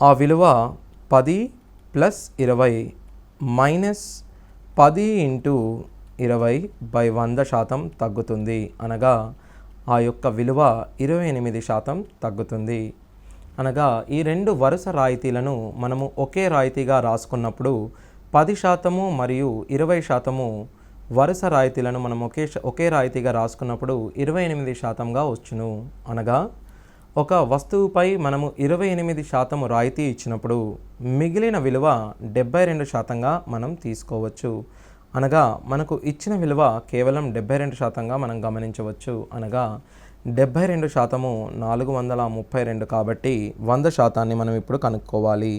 ఆ విలువ 10 + 20 మైనస్ 10 ఇంటూ 20/100% తగ్గుతుంది. అనగా ఆ యొక్క విలువ 28% తగ్గుతుంది. అనగా ఈ రెండు వరుస రాయితీలను మనము ఒకే రాయితీగా రాసుకున్నప్పుడు 10% మరియు 20% వరుస రాయితీలను మనం ఒకే రాయితీగా రాసుకున్నప్పుడు 28%గా వచ్చును. అనగా ఒక వస్తువుపై మనము 28% రాయితీ ఇచ్చినప్పుడు మిగిలిన విలువ 72%గా మనం తీసుకోవచ్చు. అనగా మనకు ఇచ్చిన విలువ కేవలం 72%గా మనం గమనించవచ్చు. అనగా 72% 432 కాబట్టి 100%ని మనం ఇప్పుడు కనుక్కోవాలి.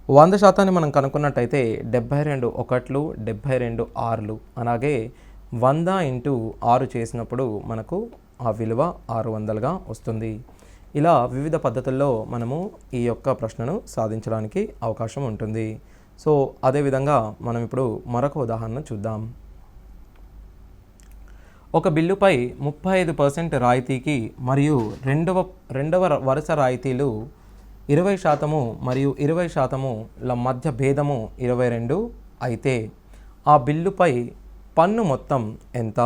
100%ని మనం కనుక్కున్నట్టయితే 72 1లు 72 6లు, అలాగే 100 ఇంటూ 6 చేసినప్పుడు మనకు ఆ విలువ 600గా వస్తుంది. ఇలా వివిధ పద్ధతుల్లో మనము ఈ యొక్క ప్రశ్నను సాధించడానికి అవకాశం ఉంటుంది. సో అదేవిధంగా మనం ఇప్పుడు మరొక ఉదాహరణ చూద్దాం. ఒక బిల్లుపై 35% రాయితీకి మరియు రెండవ వరుస రాయితీలు 20% మరియు 20% మధ్య భేదము 22 అయితే ఆ బిల్లుపై పన్ను మొత్తం ఎంత?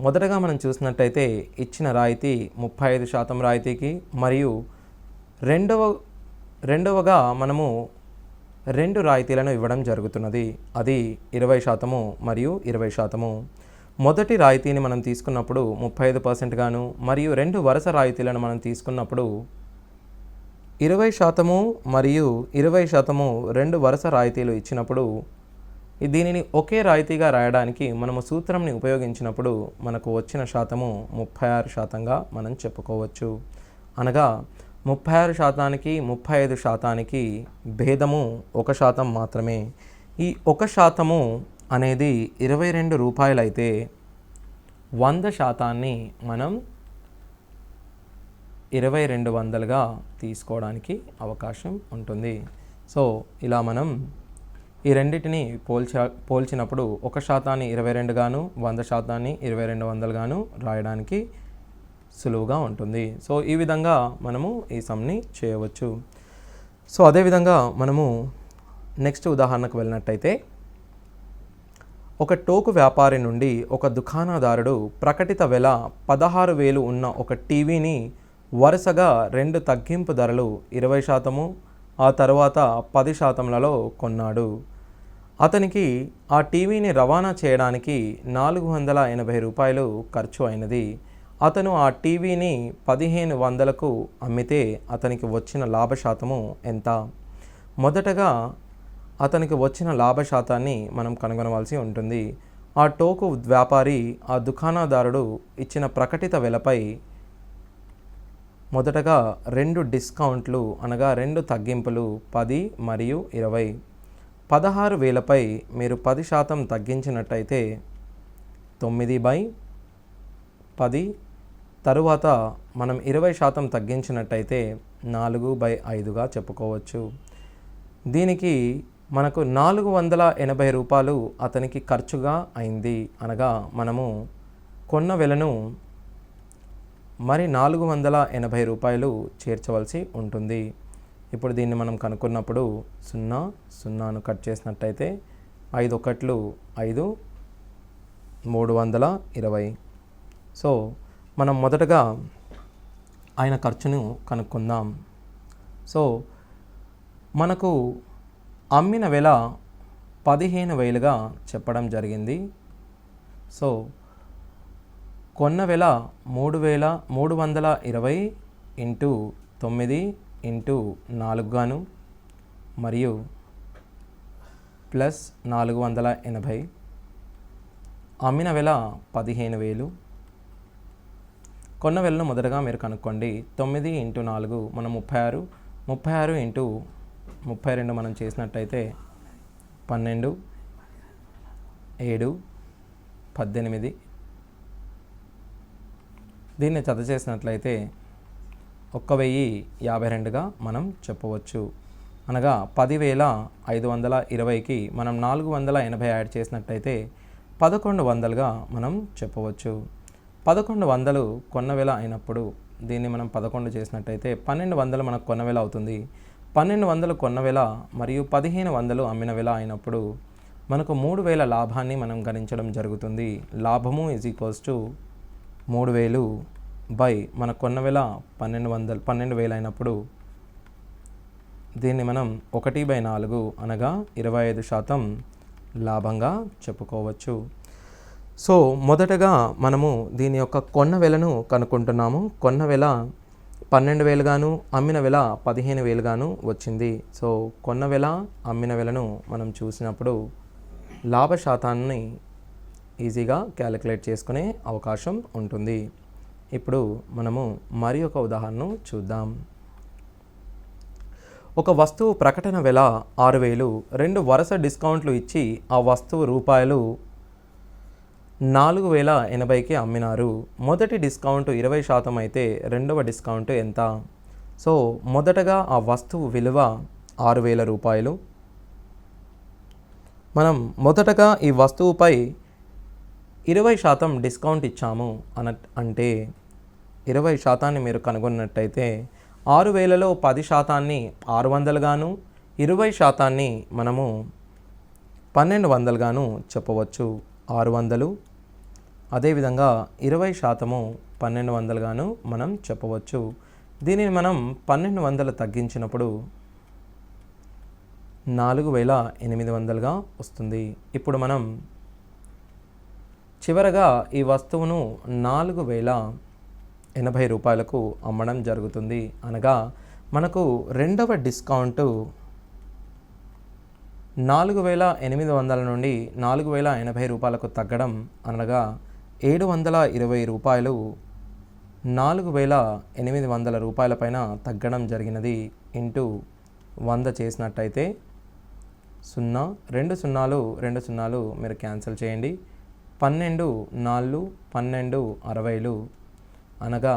మొదటగా మనం చూసినట్టయితే ఇచ్చిన రాయితీ 35% రాయితీకి మరియు రెండవగా మనము 2 రాయితీలను ఇవ్వడం జరుగుతున్నది. అది 20% మరియు 20%. మొదటి రాయితీని మనం తీసుకున్నప్పుడు 35% గాను మరియు 2 వరుస రాయితీలను మనం తీసుకున్నప్పుడు 20% మరియు 20% 2 వరుస రాయితీలు ఇచ్చినప్పుడు దీనిని ఒకే రాయితీగా రాయడానికి మనము సూత్రంని ఉపయోగించినప్పుడు మనకు వచ్చిన శాతము 36%గా మనం చెప్పుకోవచ్చు. అనగా 36%కి 35%కి భేదము 1% మాత్రమే. ఈ 1% అనేది 22 రూపాయలు అయితే 100%ని మనం 2200గా తీసుకోవడానికి అవకాశం ఉంటుంది. సో ఇలా మనం ఈ రెండింటిని పోల్చినప్పుడు 1%ని 22 గాను 100%ని 2200 గాను రాయడానికి సులువుగా ఉంటుంది. సో ఈ విధంగా మనము ఈ సమ్ని చేయవచ్చు. సో అదేవిధంగా మనము నెక్స్ట్ ఉదాహరణకు వెళ్ళినట్టయితే ఒక టోకు వ్యాపారి నుండి ఒక దుకాణదారుడు ప్రకటిత వెల 16,000 ఉన్న ఒక టీవీని వరుసగా 2 తగ్గింపు ధరలు 20% ఆ తర్వాత 10%లలో కొన్నాడు. అతనికి ఆ టీవీని రవాణా చేయడానికి 480 రూపాయలు ఖర్చు అయినది. అతను ఆ టీవీని 1500కు అమ్మితే అతనికి వచ్చిన లాభశాతము ఎంత? మొదటగా అతనికి వచ్చిన లాభశాతాన్ని మనం కనుగొనవలసి ఉంటుంది. ఆ టోకు వ్యాపారి ఆ దుకాణదారుడు ఇచ్చిన ప్రకటిత వెలపై మొదటగా 2 డిస్కౌంట్లు అనగా 2 తగ్గింపులు 10 మరియు 20. 16,000పై మీరు 10% తగ్గించినట్టయితే 9/10, తరువాత మనం 20% తగ్గించినట్టయితే 4/5గా చెప్పుకోవచ్చు. దీనికి మనకు 480 రూపాయలు అతనికి ఖర్చుగా అయింది. అనగా మనము కొన్న వెలను మరి 480 రూపాయలు చేర్చవలసి ఉంటుంది. ఇప్పుడు దీన్ని మనం కనుక్కున్నప్పుడు 0 కట్ చేసినట్టయితే 5 ఒకట్లు 5, 320. సో మనం మొదటగా ఆయన ఖర్చును కనుక్కుందాం. సో మనకు అమ్మిన వెల 15,000గా చెప్పడం జరిగింది. సో కొన్న వెల 3,320 ఇంటూ 9 ఇంటూ 4 గాను మరియు ప్లస్ 480. అమ్మిన వెల 15,000. కొన్న వెలను మొదటగా మీరు కనుక్కోండి. 9 ఇంటూ 4 మనం 36, 36 ఇంటూ 32 మనం చేసినట్టయితే 12, 7, 18. దీన్ని జత చేసినట్లయితే 1,052గా మనం చెప్పవచ్చు. అనగా 10,520కి మనం 480 యాడ్ చేసినట్టయితే 1,100గా మనం చెప్పవచ్చు. 1,100 కొన్న వెల అయినప్పుడు దీన్ని మనం 11 చేసినట్టయితే 1,200 మనకు కొన్న వెల అవుతుంది. 1,200 కొన్న వెల మరియు 1,500 అమ్మిన వెల అయినప్పుడు మనకు 3,000 లాభాన్ని మనం గణించడం జరుగుతుంది. లాభము = 3,000 బై మన కొన్న వెల 12,000 అయినప్పుడు దీన్ని మనం 1/4 అనగా 25% లాభంగా చెప్పుకోవచ్చు. సో మొదటగా మనము దీని యొక్క కొన్న వెలను కనుక్కుంటున్నాము. కొన్న వెల 12,000 గాను అమ్మిన వెల 15,000 గాను వచ్చింది. సో కొన్న వెల అమ్మిన వెలను మనం చూసినప్పుడు లాభ శాతాన్ని ఈజీగా క్యాలిక్యులేట్ చేసుకునే అవకాశం ఉంటుంది. ఇప్పుడు మనము మరి ఒక ఉదాహరణను చూద్దాం. ఒక వస్తువు ప్రకటన వెల 6,000, 2 వరుస డిస్కౌంట్లు ఇచ్చి ఆ వస్తువు రూపాయలు 4,080కి అమ్మినారు. మొదటి డిస్కౌంట్ 20% అయితే రెండవ డిస్కౌంట్ ఎంత? సో మొదటగా ఆ వస్తువు విలువ 6,000 రూపాయలు. మనం మొదటగా ఈ వస్తువుపై 20% డిస్కౌంట్ ఇచ్చాము అంటే 20% మీరు కనుగొన్నట్టయితే 6,000లో 10% 600 గాను 20% మనము 1,200 గాను చెప్పవచ్చు. 600 అదేవిధంగా 20% 1,200 గాను మనం చెప్పవచ్చు. దీనిని మనం 1,200 తగ్గించినప్పుడు 4,800గా వస్తుంది. ఇప్పుడు మనం చివరగా ఈ వస్తువును 4,080 రూపాయలకు అమ్మడం జరుగుతుంది. అనగా మనకు రెండవ డిస్కౌంటు 4,800 నుండి 4,080 రూపాయలకు తగ్గడం అనగా 720 రూపాయలు 4,800 రూపాయల పైన తగ్గడం జరిగినది. ఇంటూ 100 చేసినట్టయితే 0, 2 0, 2 0 మీరు క్యాన్సిల్ చేయండి. 12, 4, 12, 60 అనగా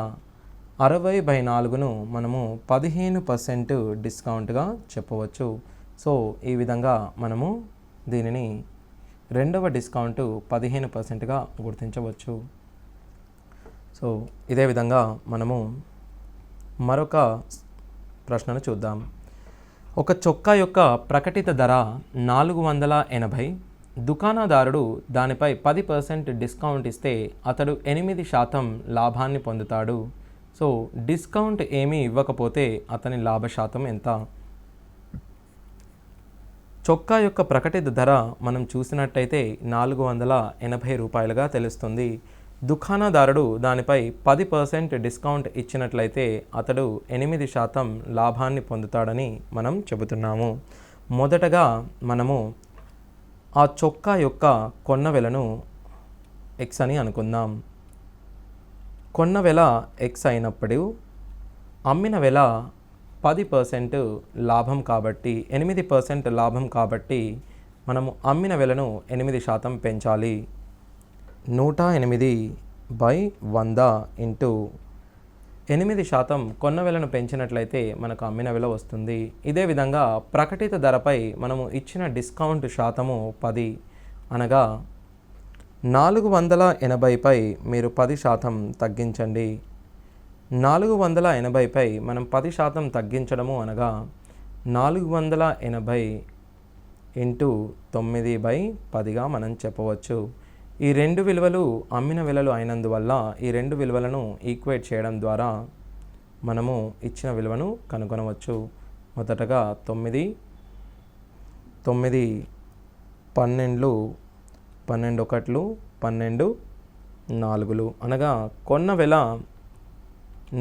60/4ను మనము 15% డిస్కౌంట్గా చెప్పవచ్చు. సో ఈ విధంగా మనము దీనిని రెండవ డిస్కౌంట్ 15%గా గుర్తించవచ్చు. సో ఇదే విధంగా మనము మరొక ప్రశ్నను చూద్దాం. ఒక చొక్కా యొక్క ప్రకటిత ధర 480. దుకాణదారుడు దానిపై 10% డిస్కౌంట్ ఇస్తే అతడు 8% లాభాన్ని పొందుతాడు. సో డిస్కౌంట్ ఏమీ ఇవ్వకపోతే అతని లాభ శాతం ఎంత? చొక్కా యొక్క ప్రకటిత ధర మనం చూసినట్టయితే 480 రూపాయలుగా తెలుస్తుంది. దుకాణదారుడు దానిపై 10% డిస్కౌంట్ ఇచ్చినట్లయితే అతడు 8% లాభాన్ని పొందుతాడని మనం చెబుతున్నాము. మొదటగా మనము ఆ చొక్కా యొక్క కొన్న వెలను x అని అనుకుందాం. కొన్న వెల x అయినప్పుడు అమ్మిన వెల 10% లాభం కాబట్టి 8% లాభం కాబట్టి మనము అమ్మిన వెలను 8% పెంచాలి. 108/100 ఇంటూ 8% కొన్న వెలను పెంచినట్లయితే మనకు అమ్మిన విలువ వస్తుంది. ఇదే విధంగా ప్రకటిత ధరపై మనము ఇచ్చిన డిస్కౌంట్ శాతము 10, అనగా 480పై మీరు 10% తగ్గించండి. 480పై మనం 10% తగ్గించడము అనగా 480 ఇంటూ 9/10గా మనం చెప్పవచ్చు. ఈ రెండు విలువలు అమ్మిన విలువలు అయినందువల్ల ఈ రెండు విలువలను ఈక్వేట్ చేయడం ద్వారా మనము ఇచ్చిన విలువను కనుగొనవచ్చు. మొదటగా 9, 9 12, 12 ఒకట్లు, 12 4, అనగా కొన్న వెల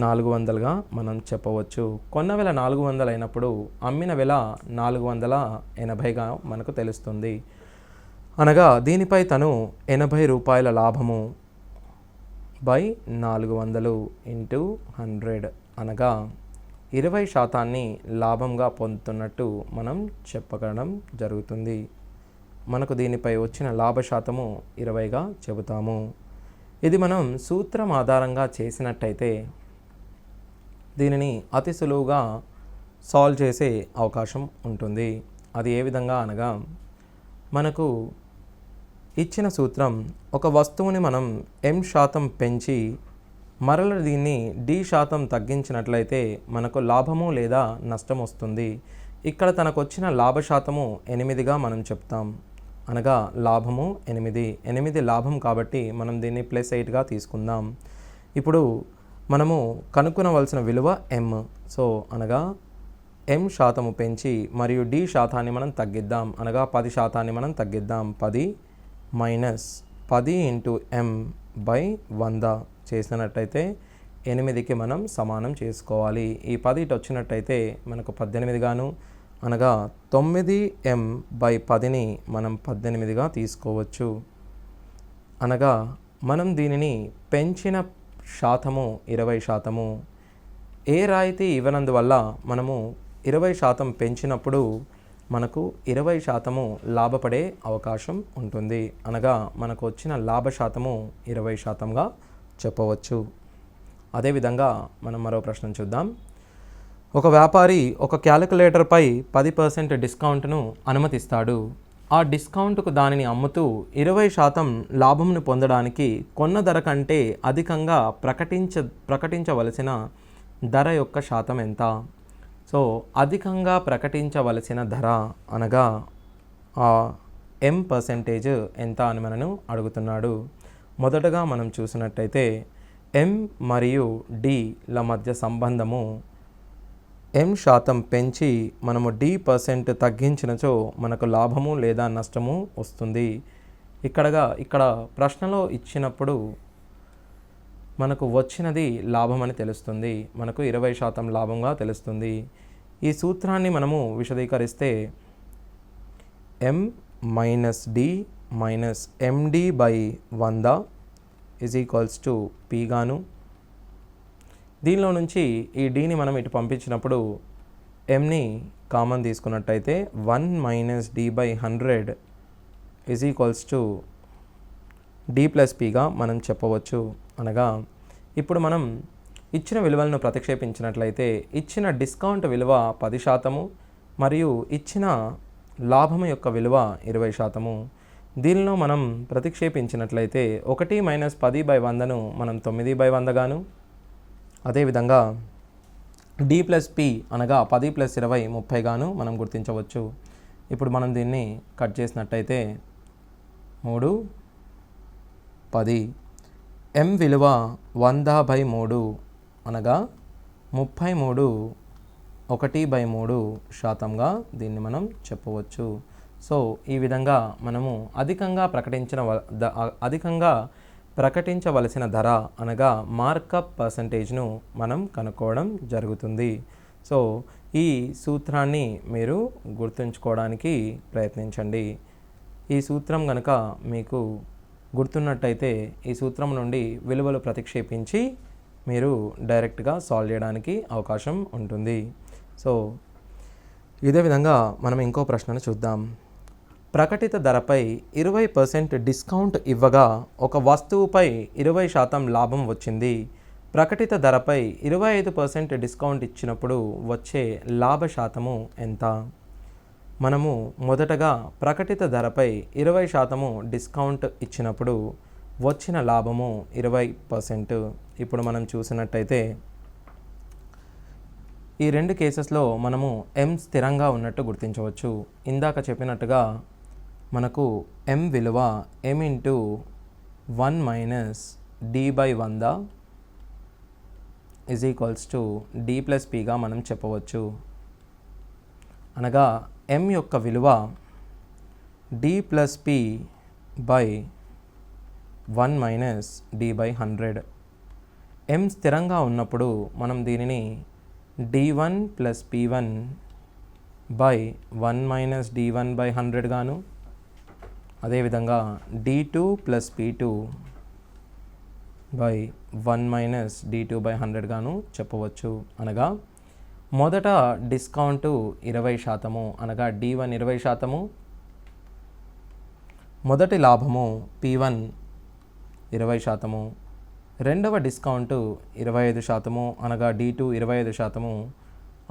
400గా మనం చెప్పవచ్చు. కొన్న వెల 400 అయినప్పుడు అమ్మిన వెల 480గా మనకు తెలుస్తుంది. అనగా దీనిపై తను 80 రూపాయల లాభము బై 400 ఇంటూ 100, అనగా 20% లాభంగా పొందుతున్నట్టు మనం చెప్పగడం జరుగుతుంది. మనకు దీనిపై వచ్చిన లాభ శాతము 20గా చెబుతాము. ఇది మనం సూత్రం ఆధారంగా చేసినట్టయితే దీనిని అతి సులువుగా సాల్వ్ చేసే అవకాశం ఉంటుంది. అది ఏ విధంగా అనగా, మనకు ఇచ్చిన సూత్రం ఒక వస్తువుని మనం M% పెంచి మరల దీన్ని D% తగ్గించినట్లయితే మనకు లాభము లేదా నష్టం వస్తుంది. ఇక్కడ తనకు వచ్చిన లాభ శాతము 8గా మనం చెప్తాం. అనగా లాభము 8 లాభం కాబట్టి మనం దీన్ని +8గా తీసుకుందాం. ఇప్పుడు మనము కనుక్కునవలసిన విలువ M. సో అనగా M% పెంచి మరియు D% మనం తగ్గిద్దాం. అనగా 10% మనం తగ్గిద్దాం. 10 మైనస్ 10 ఇంటూ M/100 చేసినట్టయితే 8కి మనం సమానం చేసుకోవాలి. ఈ 10 ఇటు వచ్చినట్టయితే మనకు 18 గాను, అనగా 9M/10ని మనం 18గా తీసుకోవచ్చు. అనగా మనం దీనిని పెంచిన శాతము 20%. ఏ రాయితీ ఇవ్వనందువల్ల మనము 20% పెంచినప్పుడు మనకు 20% లాభపడే అవకాశం ఉంటుంది. అనగా మనకు వచ్చిన లాభ శాతము 20%గా చెప్పవచ్చు. అదేవిధంగా మనం మరో ప్రశ్న చూద్దాం. ఒక వ్యాపారి ఒక క్యాలిక్యులేటర్పై 10% డిస్కౌంట్ను అనుమతిస్తాడు. ఆ డిస్కౌంట్కు దానిని అమ్ముతూ 20% లాభంను పొందడానికి కొన్న ధర కంటే అధికంగా ప్రకటించవలసిన ధర యొక్క శాతం ఎంత? సో అధికంగా ప్రకటించవలసిన ధర అనగా ఆ M% ఎంత అని మనను అడుగుతున్నాడు. మొదటగా మనం చూసినట్టయితే M మరియు Dల మధ్య సంబంధము M% పెంచి మనము D% తగ్గించినచో మనకు లాభము లేదా నష్టము వస్తుంది. ఇక్కడ ప్రశ్నలో ఇచ్చినప్పుడు మనకు వచ్చినది లాభం అని తెలుస్తుంది. మనకు 20% లాభంగా తెలుస్తుంది. ఈ సూత్రాన్ని మనము విశదీకరిస్తే M minus D minus MD/100 = P గాను, దీనిలో నుంచి ఈ Dని మనం ఇటు పంపించినప్పుడు Mని కామన్ తీసుకున్నట్టయితే 1 - D/100 = D+Pగా మనం చెప్పవచ్చు. అనగా ఇప్పుడు మనం ఇచ్చిన విలువలను ప్రతిక్షేపించినట్లయితే ఇచ్చిన డిస్కౌంట్ విలువ 10% మరియు ఇచ్చిన లాభము యొక్క విలువ 20%. దీనిలో మనం ప్రతిక్షేపించినట్లయితే 1 - 10/100ను మనం 9/100 గాను, అదేవిధంగా D+P అనగా 10 + 20 30 గాను మనం గుర్తించవచ్చు. ఇప్పుడు మనం దీన్ని కట్ చేసినట్టయితే 3 10, M విలువ 100/3 అనగా 33 1/3%గా దీన్ని మనం చెప్పవచ్చు. సో ఈ విధంగా మనము అధికంగా ప్రకటించవలసిన ధర అనగా మార్కప్ పర్సంటేజ్ను మనం కనుక్కోవడం జరుగుతుంది. సో ఈ సూత్రాన్ని మీరు గుర్తుంచుకోవడానికి ప్రయత్నించండి. ఈ సూత్రం కనుక మీకు గుర్తున్నట్టయితే ఈ సూత్రం నుండి విలువలు ప్రతిక్షేపించి మీరు డైరెక్ట్గా సాల్వ్ చేయడానికి అవకాశం ఉంటుంది. సో ఇదే విధంగా మనం ఇంకో ప్రశ్నను చూద్దాం. ప్రకటిత ధరపై 20% డిస్కౌంట్ ఇవ్వగా ఒక వస్తువుపై 20% లాభం వచ్చింది. ప్రకటిత ధరపై 25% డిస్కౌంట్ ఇచ్చినప్పుడు వచ్చే లాభ శాతము ఎంత? మనము మొదటగా ప్రకటిత ధరపై 20% డిస్కౌంట్ ఇచ్చినప్పుడు వచ్చిన లాభము 20%. ఇప్పుడు మనం చూసినట్టయితే ఈ రెండు కేసెస్లో మనము M స్థిరంగా ఉన్నట్టు గుర్తించవచ్చు. ఇందాక చెప్పినట్టుగా మనకు M విలువ M into 1 minus D/100 is equals to D+Pగా మనం చెప్పవచ్చు. అనగా M యొక్క విలువ D+P/1 మైనస్ D/100. M స్థిరంగా ఉన్నప్పుడు మనం దీనిని D1 + P1/1 మైనస్ D1/100 గాను, అదేవిధంగా D2 + P2/1 మైనస్ D2/100 గాను చెప్పవచ్చు. అనగా మొదట డిస్కౌంటు 20%, అనగా D1 20%, మొదటి లాభము P1 20%, రెండవ డిస్కౌంటు 25%, అనగా D2 25%.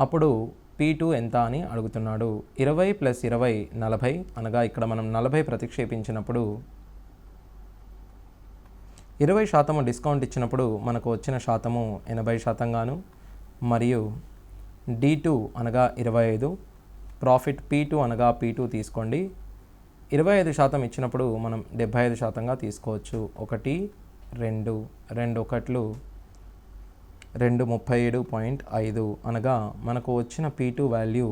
అప్పుడు P2 ఎంత అని అడుగుతున్నాడు. 20 + 20 40, అనగా ఇక్కడ మనం 40 ప్రతిక్షేపించినప్పుడు 20% డిస్కౌంట్ ఇచ్చినప్పుడు మనకు వచ్చిన శాతము 80% గాను, మరియు D2 అనగా 25, ప్రాఫిట్ P2 అనగా P2 తీసుకోండి, 25% ఇచ్చినప్పుడు మనం 75%గా తీసుకోవచ్చు. 1 2 2 1 2 37.5, అనగా మనకు వచ్చిన P2 వాల్యూ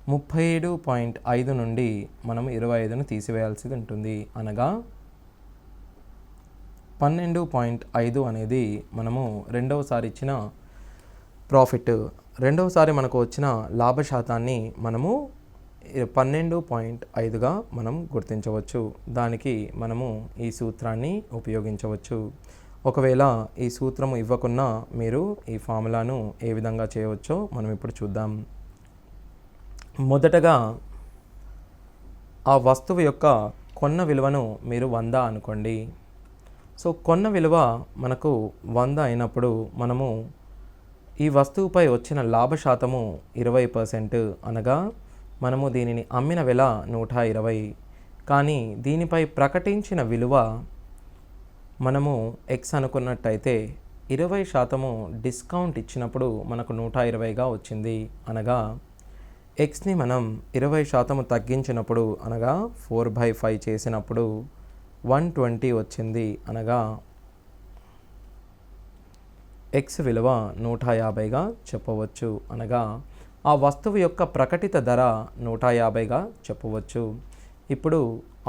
37.5 నుండి మనం 25ను తీసివేయాల్సి ఉంటుంది. అనగా 12.5 అనేది మనము రెండవసారి ఇచ్చిన ప్రాఫిట్. రెండవసారి మనకు వచ్చిన లాభ శాతాన్ని మనము 12.5గా మనం గుర్తించవచ్చు. దానికి మనము ఈ సూత్రాన్ని ఉపయోగించవచ్చు. ఒకవేళ ఈ సూత్రము ఇవ్వకున్నా మీరు ఈ ఫార్ములాను ఏ విధంగా చేయవచ్చో మనం ఇప్పుడు చూద్దాం. మొదటగా ఆ వస్తువు యొక్క కొన్న విలువను మీరు 100 అనుకోండి. సో కొన్న విలువ మనకు 100 అయినప్పుడు మనము ఈ వస్తువుపై వచ్చిన లాభ శాతము 20%, అనగా మనము దీనిని అమ్మిన వెల 120. కానీ దీనిపై ప్రకటించిన విలువ మనము X అనుకున్నట్టయితే 20% డిస్కౌంట్ ఇచ్చినప్పుడు మనకు 120గా వచ్చింది. అనగా Xని మనం 20% తగ్గించినప్పుడు, అనగా 4/5 చేసినప్పుడు 120 వచ్చింది. అనగా X విలువ 150గా చెప్పవచ్చు. అనగా ఆ వస్తువు యొక్క ప్రకటిత ధర 150గా చెప్పవచ్చు. ఇప్పుడు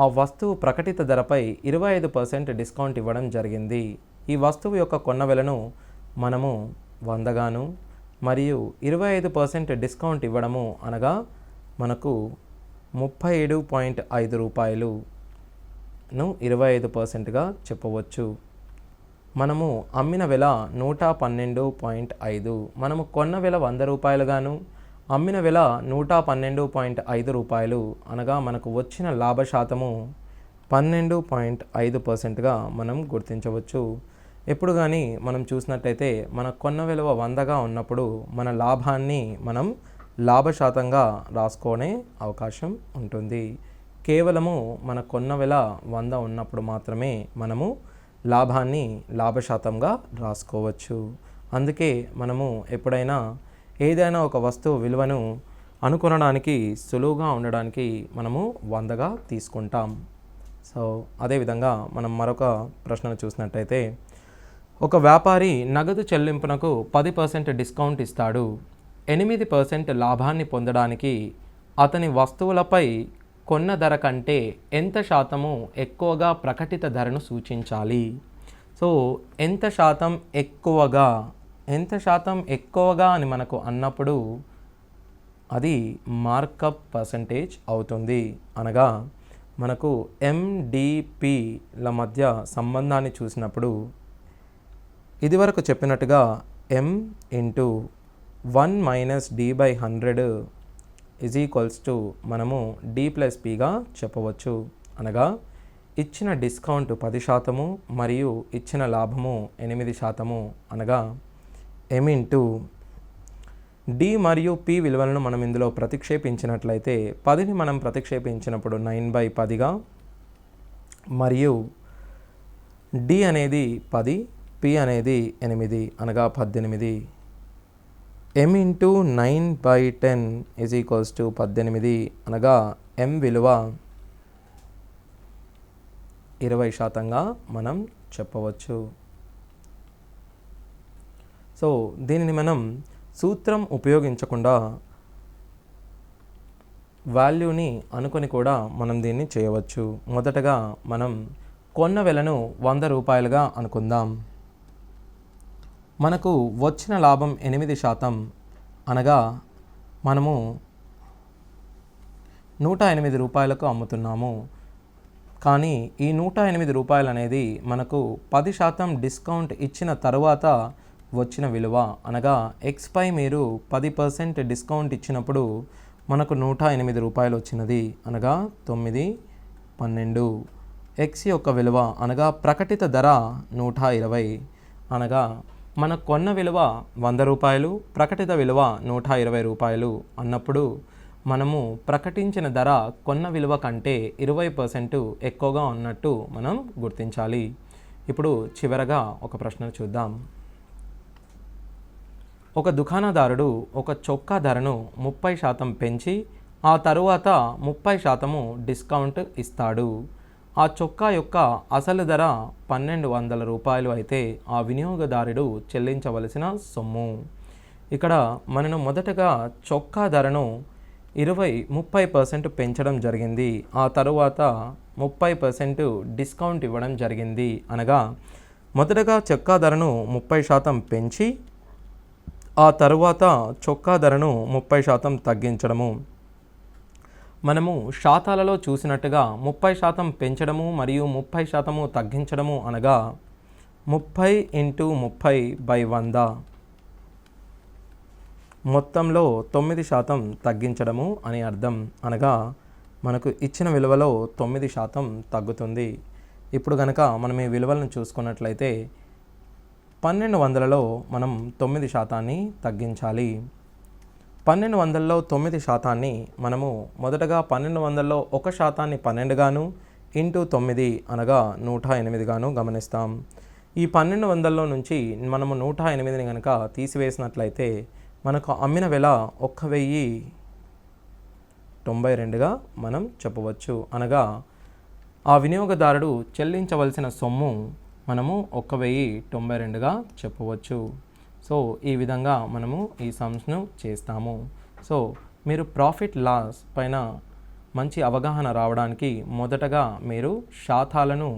ఆ వస్తువు ప్రకటిత ధరపై 25% డిస్కౌంట్ ఇవ్వడం జరిగింది. ఈ వస్తువు యొక్క కొన్న వెలను మనము 100 గాను, మరియు 25% డిస్కౌంట్ ఇవ్వడము అనగా మనకు 37.5 రూపాయలును 25%గా చెప్పవచ్చు. మనము అమ్మిన వెల 112.5, మనము కొన్న వెల 100 రూపాయలు గాను, అమ్మిన వెల 112.5 రూపాయలు, అనగా మనకు వచ్చిన లాభ శాతము 12.5%గా మనం గుర్తించవచ్చు. ఎప్పుడు కానీ మనం చూసినట్టయితే మన కొన్న విలువ 100గా ఉన్నప్పుడు మన లాభాన్ని మనం లాభ శాతంగా రాసుకునే అవకాశం ఉంటుంది. కేవలము మన కొన్న వెల 100 ఉన్నప్పుడు మాత్రమే మనము లాభాన్ని లాభ శాతంగా రాసుకోవచ్చు. అందుకే మనము ఎప్పుడైనా ఏదైనా ఒక వస్తువు విలువను అనుకొనడానికి సులువుగా ఉండడానికి మనము 100గా తీసుకుంటాం. సో అదేవిధంగా మనం మరొక ప్రశ్నను చూసినట్టయితే, ఒక వ్యాపారి నగదు చెల్లింపునకు 10% డిస్కౌంట్ ఇస్తాడు. 8% లాభాన్ని పొందడానికి అతని వస్తువులపై కొన్న ధర కంటే ఎంత శాతము ఎక్కువగా ప్రకటిత ధరను సూచించాలి? సో ఎంత శాతం ఎక్కువగా అని మనకు అన్నప్పుడు అది మార్కప్ పర్సంటేజ్ అవుతుంది. అనగా మనకు MDPల మధ్య సంబంధాన్ని చూసినప్పుడు ఇదివరకు చెప్పినట్టుగా M into 1 minus D/100 is equals to మనము D+Pగా చెప్పవచ్చు. అనగా ఇచ్చిన డిస్కౌంట్ 10% మరియు ఇచ్చిన లాభము 8%, అనగా M ఇంటూ డి మరియు పి విలువలను మనం ఇందులో ప్రతిక్షేపించినట్లయితే 10ని మనం ప్రతిక్షేపించినప్పుడు 9/10గా, మరియు డి అనేది 10, పి అనేది 8, అనగా 18. M into 9/10 is equals to 18, అనగా M విలువ 20%గా మనం చెప్పవచ్చు. సో దీనిని మనం సూత్రం ఉపయోగించకుండా వాల్యూని అనుకొని కూడా మనం దీన్ని చేయవచ్చు. మొదటగా మనం కొన్న వెలను 100 రూపాయలుగా అనుకుందాం. మనకు వచ్చిన లాభం 8%, అనగా మనము 108 రూపాయలకు అమ్ముతున్నాము. కానీ ఈ 108 రూపాయలు అనేది మనకు 10% డిస్కౌంట్ ఇచ్చిన తరువాత వచ్చిన విలువ, అనగా ఎక్స్ పై మీరు 10% డిస్కౌంట్ ఇచ్చినప్పుడు మనకు 108 రూపాయలు వచ్చినది, అనగా 9, 12. ఎక్స్ యొక్క విలువ, అనగా ప్రకటిత ధర 120, అనగా మన కొన్న విలువ 100 రూపాయలు, ప్రకటిత విలువ 120 రూపాయలు అన్నప్పుడు మనము ప్రకటించిన ధర కొన్న విలువ కంటే 20% ఎక్కువగా ఉన్నట్టు మనం గుర్తించాలి. ఇప్పుడు చివరగా ఒక ప్రశ్న చూద్దాం. ఒక దుకాణదారుడు ఒక చొక్కా ధరను 30% పెంచి ఆ తరువాత 30% డిస్కౌంట్ ఇస్తాడు. ఆ చొక్కా యొక్క అసలు ధర 1200 రూపాయలు అయితే ఆ వినియోగదారుడు చెల్లించవలసిన సొమ్ము. ఇక్కడ మనం మొదటగా చొక్కా ధరను 30% పెంచడం జరిగింది, ఆ తరువాత 30% డిస్కౌంట్ ఇవ్వడం జరిగింది. అనగా మొదటగా చొక్కా ధరను 30% పెంచి ఆ తరువాత చొక్కా ధరను 30% తగ్గించడము. మనము శాతాలలో చూసినట్టుగా 30% పెంచడము మరియు 30% తగ్గించడము, అనగా 30 × 30/100 మొత్తంలో 9% తగ్గించడము అని అర్థం. అనగా మనకు ఇచ్చిన విలువలో 9% తగ్గుతుంది. ఇప్పుడు కనుక మనం ఈ విలువలను చూసుకున్నట్లయితే 1200లో మనం 9% తగ్గించాలి. 1200లో 9% మనము మొదటగా 1200లో 1% 12గాను ఇంటూ 9, అనగా 108గాను గమనిస్తాం. ఈ 1200లో నుంచి మనము 108ని కనుక తీసివేసినట్లయితే మనకు అమ్మిన వెల 1092గా మనం చెప్పవచ్చు. అనగా ఆ వినియోగదారుడు చెల్లించవలసిన సొమ్ము మనము 1092గా చెప్పవచ్చు. సో ఈ విధంగా మనము ఈ సమ్స్ను చేస్తాము. సో మీరు ప్రాఫిట్ లాస్ పైన మంచి అవగాహన రావడానికి మొదటగా మీరు శాతాలను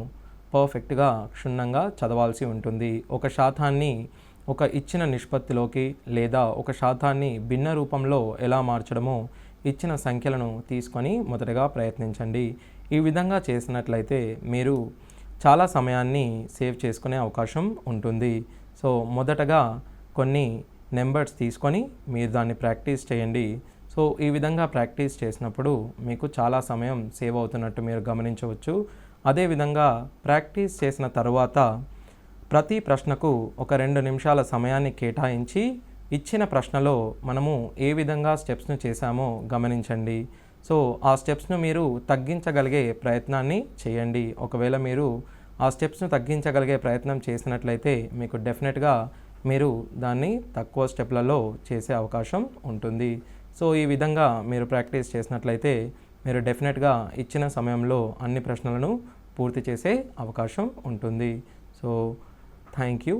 పర్ఫెక్ట్గా క్షుణ్ణంగా చదవాల్సి ఉంటుంది. ఒక శాతాన్ని ఒక ఇచ్చిన నిష్పత్తిలోకి లేదా ఒక శాతాన్ని భిన్న రూపంలో ఎలా మార్చడమో ఇచ్చిన సంఖ్యలను తీసుకొని మొదటగా ప్రయత్నించండి. ఈ విధంగా చేసినట్లయితే మీరు చాలా సమయాన్ని సేవ్ చేసుకునే అవకాశం ఉంటుంది. సో మొదటగా కొన్ని నెంబర్స్ తీసుకొని మీరు దాన్ని ప్రాక్టీస్ చేయండి. సో ఈ విధంగా ప్రాక్టీస్ చేసినప్పుడు మీకు చాలా సమయం సేవ్ అవుతున్నట్టు మీరు గమనించవచ్చు. అదేవిధంగా ప్రాక్టీస్ చేసిన తరువాత ప్రతి ప్రశ్నకు ఒక 2 నిమిషాల సమయాన్ని కేటాయించి ఇచ్చిన ప్రశ్నలో మనము ఏ విధంగా స్టెప్స్ను చేశామో గమనించండి. సో ఆ స్టెప్స్ను మీరు తగ్గించగలిగే ప్రయత్నాన్ని చేయండి. ఒకవేళ మీరు ఆ స్టెప్స్ను తగ్గించగలిగే ప్రయత్నం చేసినట్లయితే మీకు డెఫినెట్గా మీరు దాన్ని తక్కువ స్టెప్లలో చేసే అవకాశం ఉంటుంది. సో ఈ విధంగా మీరు ప్రాక్టీస్ చేసినట్లయితే మీరు డెఫినెట్గా ఇచ్చిన సమయంలో అన్ని ప్రశ్నలను పూర్తి చేసే అవకాశం ఉంటుంది. So thank you.